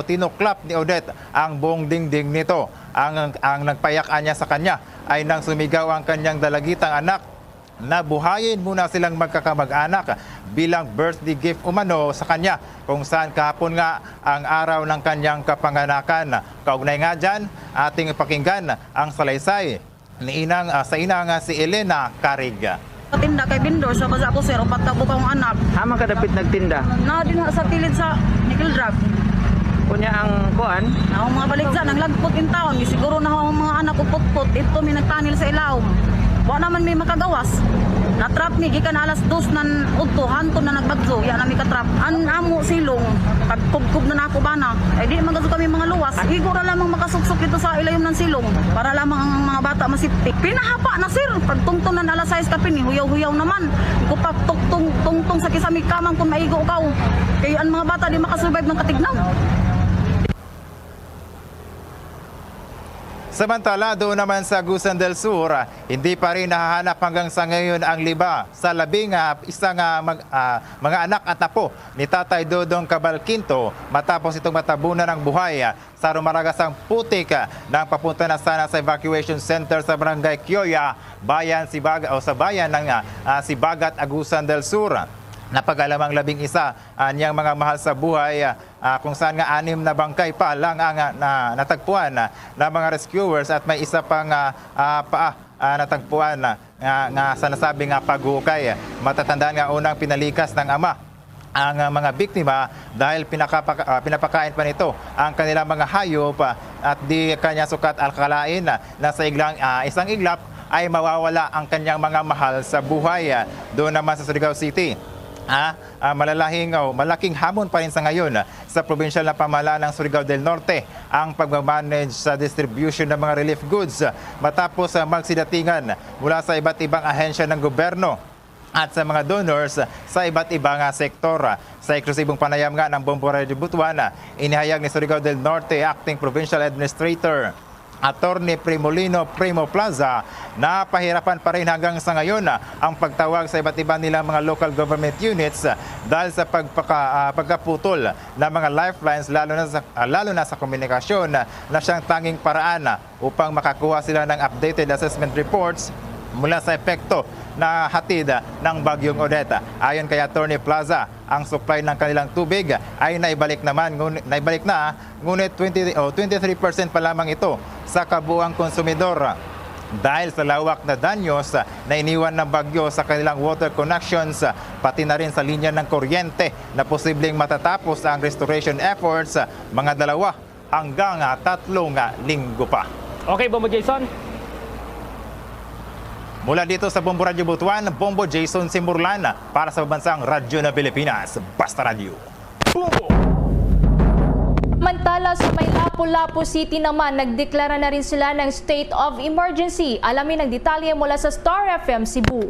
tinuklap ni Odette ang buong dingding nito. Ang nagpayakan niya sa kanya ay nang sumigaw ang kanyang dalagitang anak na buhayin muna silang magkakamag-anak bilang birthday gift umano sa kanya kung saan kahapon nga ang araw ng kanyang kapanganakan. Kaugnay nga dyan, ating pakinggan ang salaysay ni sa inang si Elena Carig. Tinda kay Bindor sa baza ko sir, upat ka bukang anak. Hama ka dapit nagtinda. Na din sa tilid sa nickel drug. Kunya ang kuan. Ang mga baligsa nang lagpot in taon, siguro na ang mga anak ko putput, ito may nagtanil sa ilaw. Wa naman may makagawas. Na-trap mi gikan alas 2 nan udto hanton na nagbagso, ya na mi ka-trap. An amo silong, pagkubkub na nako bana. Ay di magaso kami mga luwas. Higo ra lamang makasuksok dito sa ilayom ng silong para lamang ang mga bata masipti. Pinahapa na sir, pagtungtong nan alas 6 kapin ni huyaw-huyaw naman. Kupak tungtong sa kisami kamang kun maigo kaw. Kay ang mga bata di makasurvive ng katignaw. Samantala, doon naman sa Agusan del Sur, hindi pa rin nahahanap hanggang sa ngayon ang liba sa labing isang mga anak at apo ni Tatay Dodong Cabalquinto matapos itong matabunan ng buhay sa rumaragasang putik nang papunta na sana sa evacuation center sa Barangay Kyoya, sa bayan ng Sibagat, Agusan del Sur. Napagalamang 11 niyang mga mahal sa buhay kung saan nga 6 na bangkay pa lang ang natagpuan ng mga rescuers at may isa pang paa natagpuan nga sa nasabing paghukay. Matatandaan nga unang pinalikas ng ama ang mga biktima dahil pinapakain pa nito ang kanilang mga hayop at di kanya sukat alkalain na sa isang iglap ay mawawala ang kanyang mga mahal sa buhay. Doon naman sa Surigao City, malaking hamon pa rin sa ngayon sa provincial na pamahalaan ng Surigao del Norte ang pagmamanage sa distribution ng mga relief goods matapos magsidatingan mula sa iba't ibang ahensya ng gobyerno at sa mga donors sa iba't ibang sektor. Sa eksklusibong panayam nga ng Bombo Radio Butuan, inihayag ni Surigao del Norte Acting Provincial Administrator Attorney Primolino Primo Plaza na pahirapan pa rin hanggang sa ngayon ang pagtawag sa iba't iba nilang mga local government units dahil sa pagkaputol ng mga lifelines lalo na sa komunikasyon na siyang tanging paraan upang makakuha sila ng updated assessment reports mula sa epekto na hatid ng Bagyong Odette. Ayon kay Attorney Plaza, ang supply ng kanilang tubig ay naibalik na, ngunit 23% pa lamang ito sa kabuuang konsumidor dahil sa lawak na danyos na iniwan ng bagyo sa kanilang water connections, pati na rin sa linya ng kuryente na posibleng matatapos ang restoration efforts mga 2 hanggang 3 linggo pa. Okay, Bombo Jason. Mula dito sa Bombo Radio Butuan, Bombo Jason Simurlan para sa Bansang Radyo na Pilipinas, Basta Radio. Bombo! Samantala sa may Lapu-Lapu City naman, nagdeklara na rin sila ng state of emergency. Alamin ang detalye mula sa Star FM Cebu.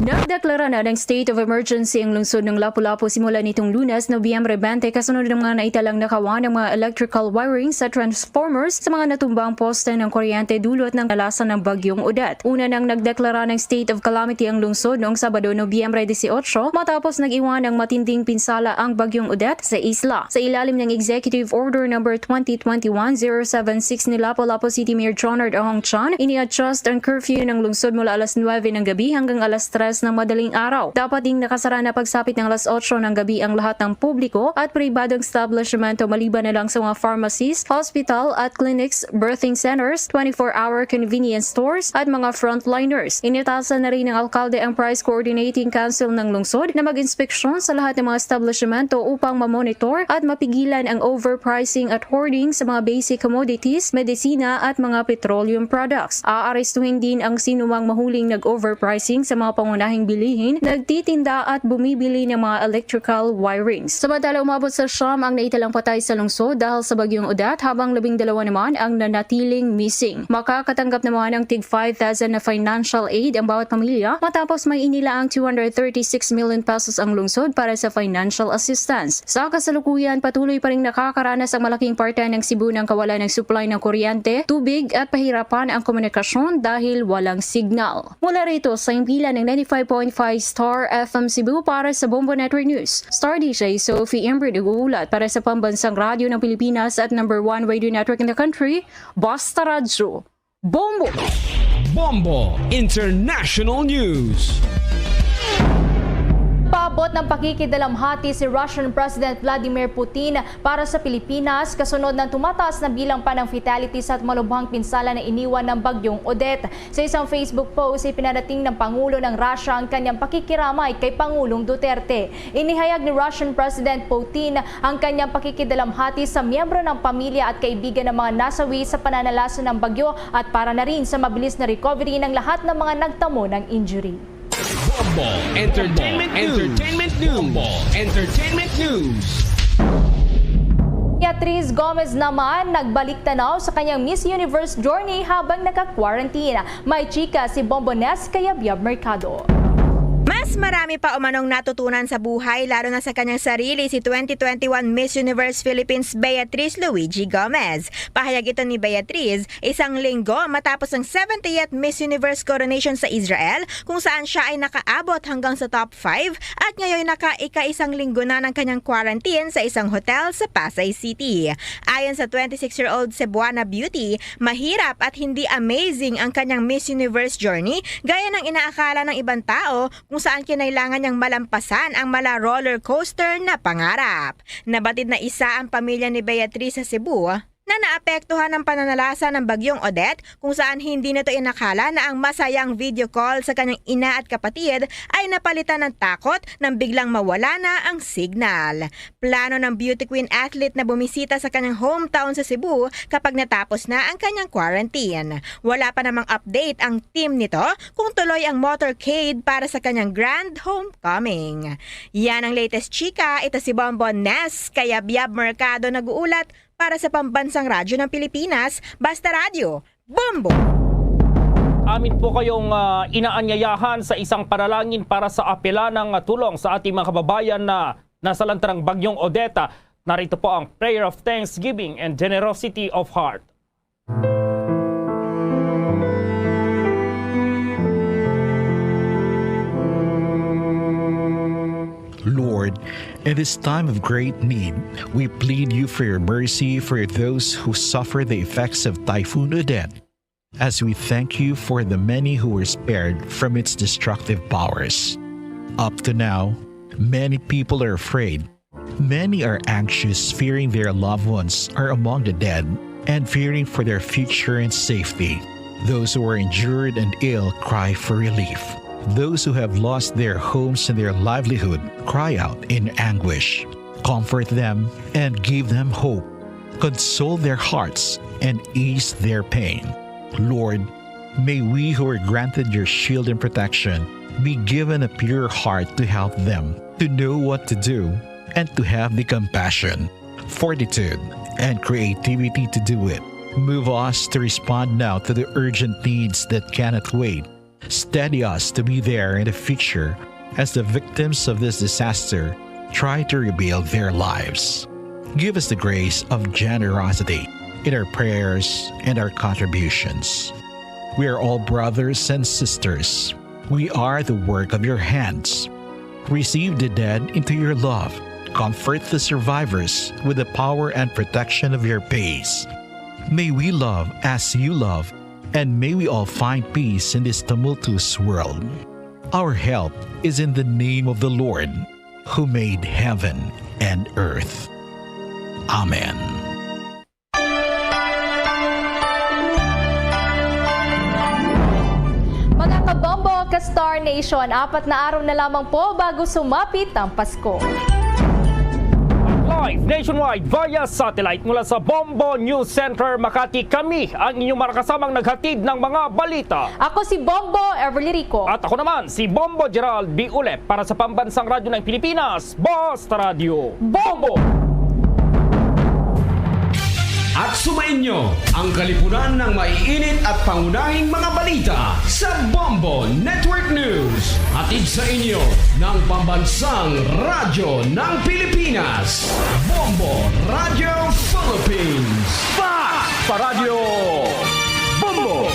Nagdeklara na ng state of emergency ang lungsod ng Lapu-Lapu simula nitong Lunes, Nobyembre 20 kasunod ng mga naitalang nakawan ng mga electrical wiring sa transformers sa mga natumbang poste ng kuryente dulot ng kalasan ng Bagyong Odette. Una nang nagdeklara ng state of calamity ang lungsod noong Sabado, Nobyembre 18 matapos nag-iwan ng matinding pinsala ang Bagyong Odette sa isla. Sa ilalim ng Executive Order No. 2021-076 ni Lapu-Lapu City Mayor Jonard Ahong Chan, ini-adjust ang curfew ng lungsod mula alas 9 ng gabi hanggang alas 3 ng madaling araw. Dapat ding nakasara na pagsapit ng alas 8 ng gabi ang lahat ng publiko at pribadong establishmento maliban na lang sa mga pharmacies, hospital at clinics, birthing centers, 24-hour convenience stores at mga frontliners. Initasan na rin ng alkalde ang Price Coordinating Council ng lungsod na mag-inspeksyon sa lahat ng mga establishmento upang mamonitor at mapigilan ang overpricing at hoarding sa mga basic commodities, medisina at mga petroleum products. Aarestuhin din ang sinumang mahuling nag-overpricing sa mga pangunahing bilihin, nagtitinda at bumibili ng mga electrical wirings. Samantala, umabot sa 9 ang naitalang patay sa lungsod dahil sa Bagyong Odette habang 12 naman ang nanatiling missing. Makakatanggap naman ng tig 5,000 na financial aid ang bawat pamilya matapos may inilaang 236 million pesos ang lungsod para sa financial assistance. Sa kasalukuyan, patuloy pa ring nakakaranas ang malaking parte ng Cebu ng kawalan ng supply ng kuryente, tubig at pahirapan ang komunikasyon dahil walang signal. Mula rito sa impila ng 95.5 Star FM Cebu para sa Bombo Network News. Star DJ Sophie Ember nag-uulat para sa Pambansang Radyo ng Pilipinas at #1 radio network in the country, Basta Radio. Bombo! Bombo International News. Nag-abot ng pakikidalamhati si Russian President Vladimir Putin para sa Pilipinas kasunod ng tumataas na bilang pa ng fatalities at malubhang pinsala na iniwan ng bagyong Odette. Sa isang Facebook post, ipinarating ng Pangulo ng Russia ang kanyang pakikiramay kay Pangulong Duterte. Inihayag ni Russian President Putin ang kanyang pakikidalamhati sa miyembro ng pamilya at kaibigan ng mga nasawi sa pananalasa ng bagyo at para na rin sa mabilis na recovery ng lahat ng mga nagtamo ng injury. Bombo Entertainment News. Beatriz Gomez naman nagbalik tanaw sa kanyang Miss Universe journey habang naka-quarantine. May chika si Bombones kaya Biab Mercado. Mas marami pa umanong natutunan sa buhay lalo na sa kanyang sarili si 2021 Miss Universe Philippines Beatriz Luigi Gomez. Pahayag ito ni Beatriz isang linggo matapos ang 70th Miss Universe coronation sa Israel kung saan siya ay nakaabot hanggang sa top 5 at ngayon naka-ika-isang linggo na ng kanyang quarantine sa isang hotel sa Pasay City. Ayon sa 26-year-old Cebuana Beauty, mahirap at hindi amazing ang kanyang Miss Universe journey gaya ng inaakala ng ibang tao kung saan kinailangan niyang malampasan ang mala roller coaster na pangarap. Nabatid na isa ang pamilya ni Beatriz sa Cebu na naapektuhan ng pananalasa ng bagyong Odette kung saan hindi nito inakala na ang masayang video call sa kanyang ina at kapatid ay napalitan ng takot nang biglang mawala na ang signal. Plano ng beauty queen athlete na bumisita sa kanyang hometown sa Cebu kapag natapos na ang kanyang quarantine. Wala pa namang update ang team nito kung tuloy ang motorcade para sa kanyang grand homecoming. Yan ang latest chika. Ito si Bombones kaya Biab Mercado nag-uulat para sa Pambansang Radyo ng Pilipinas, Basta Radio, Bombo! Amin po kayong inaanyayahan sa isang panalangin para sa apela ng tulong sa ating mga kababayan na nasalanta ng bagyong Odette. Narito po ang prayer of thanksgiving and generosity of heart. Lord, in this time of great need, we plead you for your mercy for those who suffer the effects of Typhoon Odette, as we thank you for the many who were spared from its destructive powers. Up to now, many people are afraid. Many are anxious, fearing their loved ones are among the dead and fearing for their future and safety. Those who are injured and ill cry for relief. Those who have lost their homes and their livelihood cry out in anguish. Comfort them and give them hope. Console their hearts and ease their pain. Lord, may we who are granted your shield and protection be given a pure heart to help them, to know what to do, and to have the compassion, fortitude, and creativity to do it. Move us to respond now to the urgent needs that cannot wait. Steady us to be there in the future as the victims of this disaster try to rebuild their lives. Give us the grace of generosity in our prayers and our contributions. We are all brothers and sisters. We are the work of your hands. Receive the dead into your love. Comfort the survivors with the power and protection of your peace. May we love as you love, and may we all find peace in this tumultuous world. Our help is in the name of the Lord, who made heaven and earth. Amen. Mga kabombo ka Star Nation, 4 na araw na lamang po bago sumapit ang Pasko. Live nationwide via satellite mula sa Bombo News Center, Makati. Kami ang inyong marakasamang naghatid ng mga balita. Ako si Bombo Everly Rico. At ako naman si Bombo Gerald B. Ulep para sa Pambansang Radyo ng Pilipinas, Basta Radio, Bombo! At sumainyo ang kalipunan ng maiinit at pangunahing mga balita sa Bombo Network News. Hatid sa inyo ng Pambansang Radyo ng Pilipinas, Bombo Radio Philippines. Sa Radyo Bombo!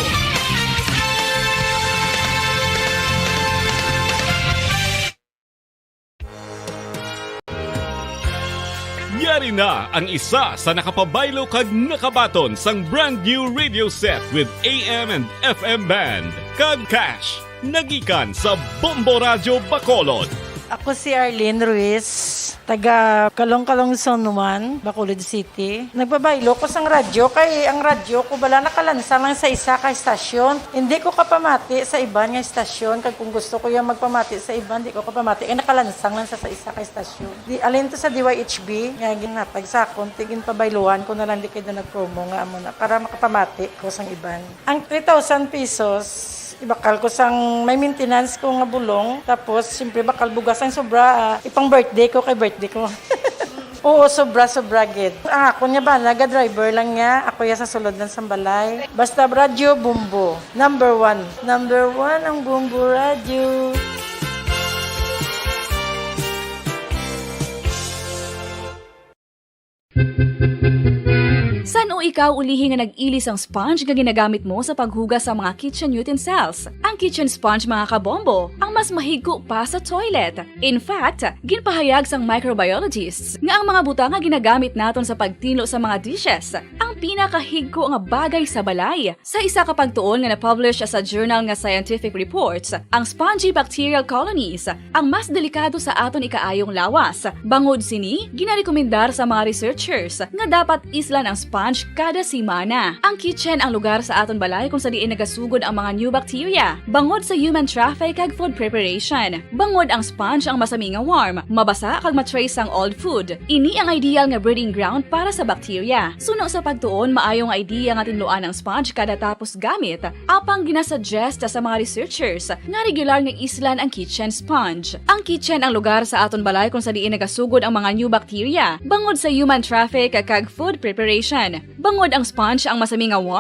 Yari na ang isa sa nakapabaylo kag nakabaton sang brand new radio set with AM and FM band kag cash nagikan sa Bombo Radio Bacolod. Ako si Arlene Ruiz, taga Kalong-Kalong Zone 1, Bacolod City. Nagbabaylo ko sa radyo, kay ang radyo ko bala nakalansang lang sa isa ka estasyon. Hindi ko kapamati sa iba nga estasyon, kag kung gusto ko yung magpamati sa iba, hindi ko kapamati. Nakalansang lang sa isa ka estasyon. Alin to sa DYHB, nga ginatag sa akon, tigin pabayluan ko na lang di kayo na nag-promo nga amo na, para makapamati ko sa iban. Ang 3,000 pesos, ibakal ko sang may maintenance ko nga bulong, tapos siyempre bakal bugas ang sobra, ipang birthday ko kay birthday ko. Oo, sobra gid. Ako niya ba, naga-driver lang niya, ako ya sa sulod ng Sambalay. Basta radyo, Bumbo. Number 1 ang Bumbo Radio. San o ikaw ulihi nga nag-ilis ang sponge nga ginagamit mo sa paghugas sa mga kitchen utensils? Ang kitchen sponge mga kabombo, ang mas mahigko pa sa toilet. In fact, ginpahayag sang microbiologists nga ang mga butang nga ginagamit naton sa pagtinlo sa mga dishes ang pinakahigko nga bagay sa balay. Sa isa ka pagtuon nga na-publish sa journal nga Scientific Reports, ang spongy bacterial colonies ang mas delikado sa aton ikaayong lawas. Bangod sini, ginarekomendar sa mga researchers nga dapat islan ang sponge kada semana. Ang kitchen ang lugar sa aton balay kung sa diin nagasugod ang mga new bacteria. Bangod sa human traffic kag food preparation. Bangod ang sponge ang masami nga warm, mabasa kag matrace ang old food. Ini ang ideal nga breeding ground para sa bacteria. Suno sa pagtuon, maayong idea nga tinluan ang sponge kada tapos gamit. Apang ginasuggest sa mga researchers nga regular nga islan ang kitchen sponge. Ang kitchen ang lugar sa aton balay kung sa diin nagasugod ang mga new bacteria. Bangod sa human traffic kag food preparation. Bangod ang sponge ang masami nga warm,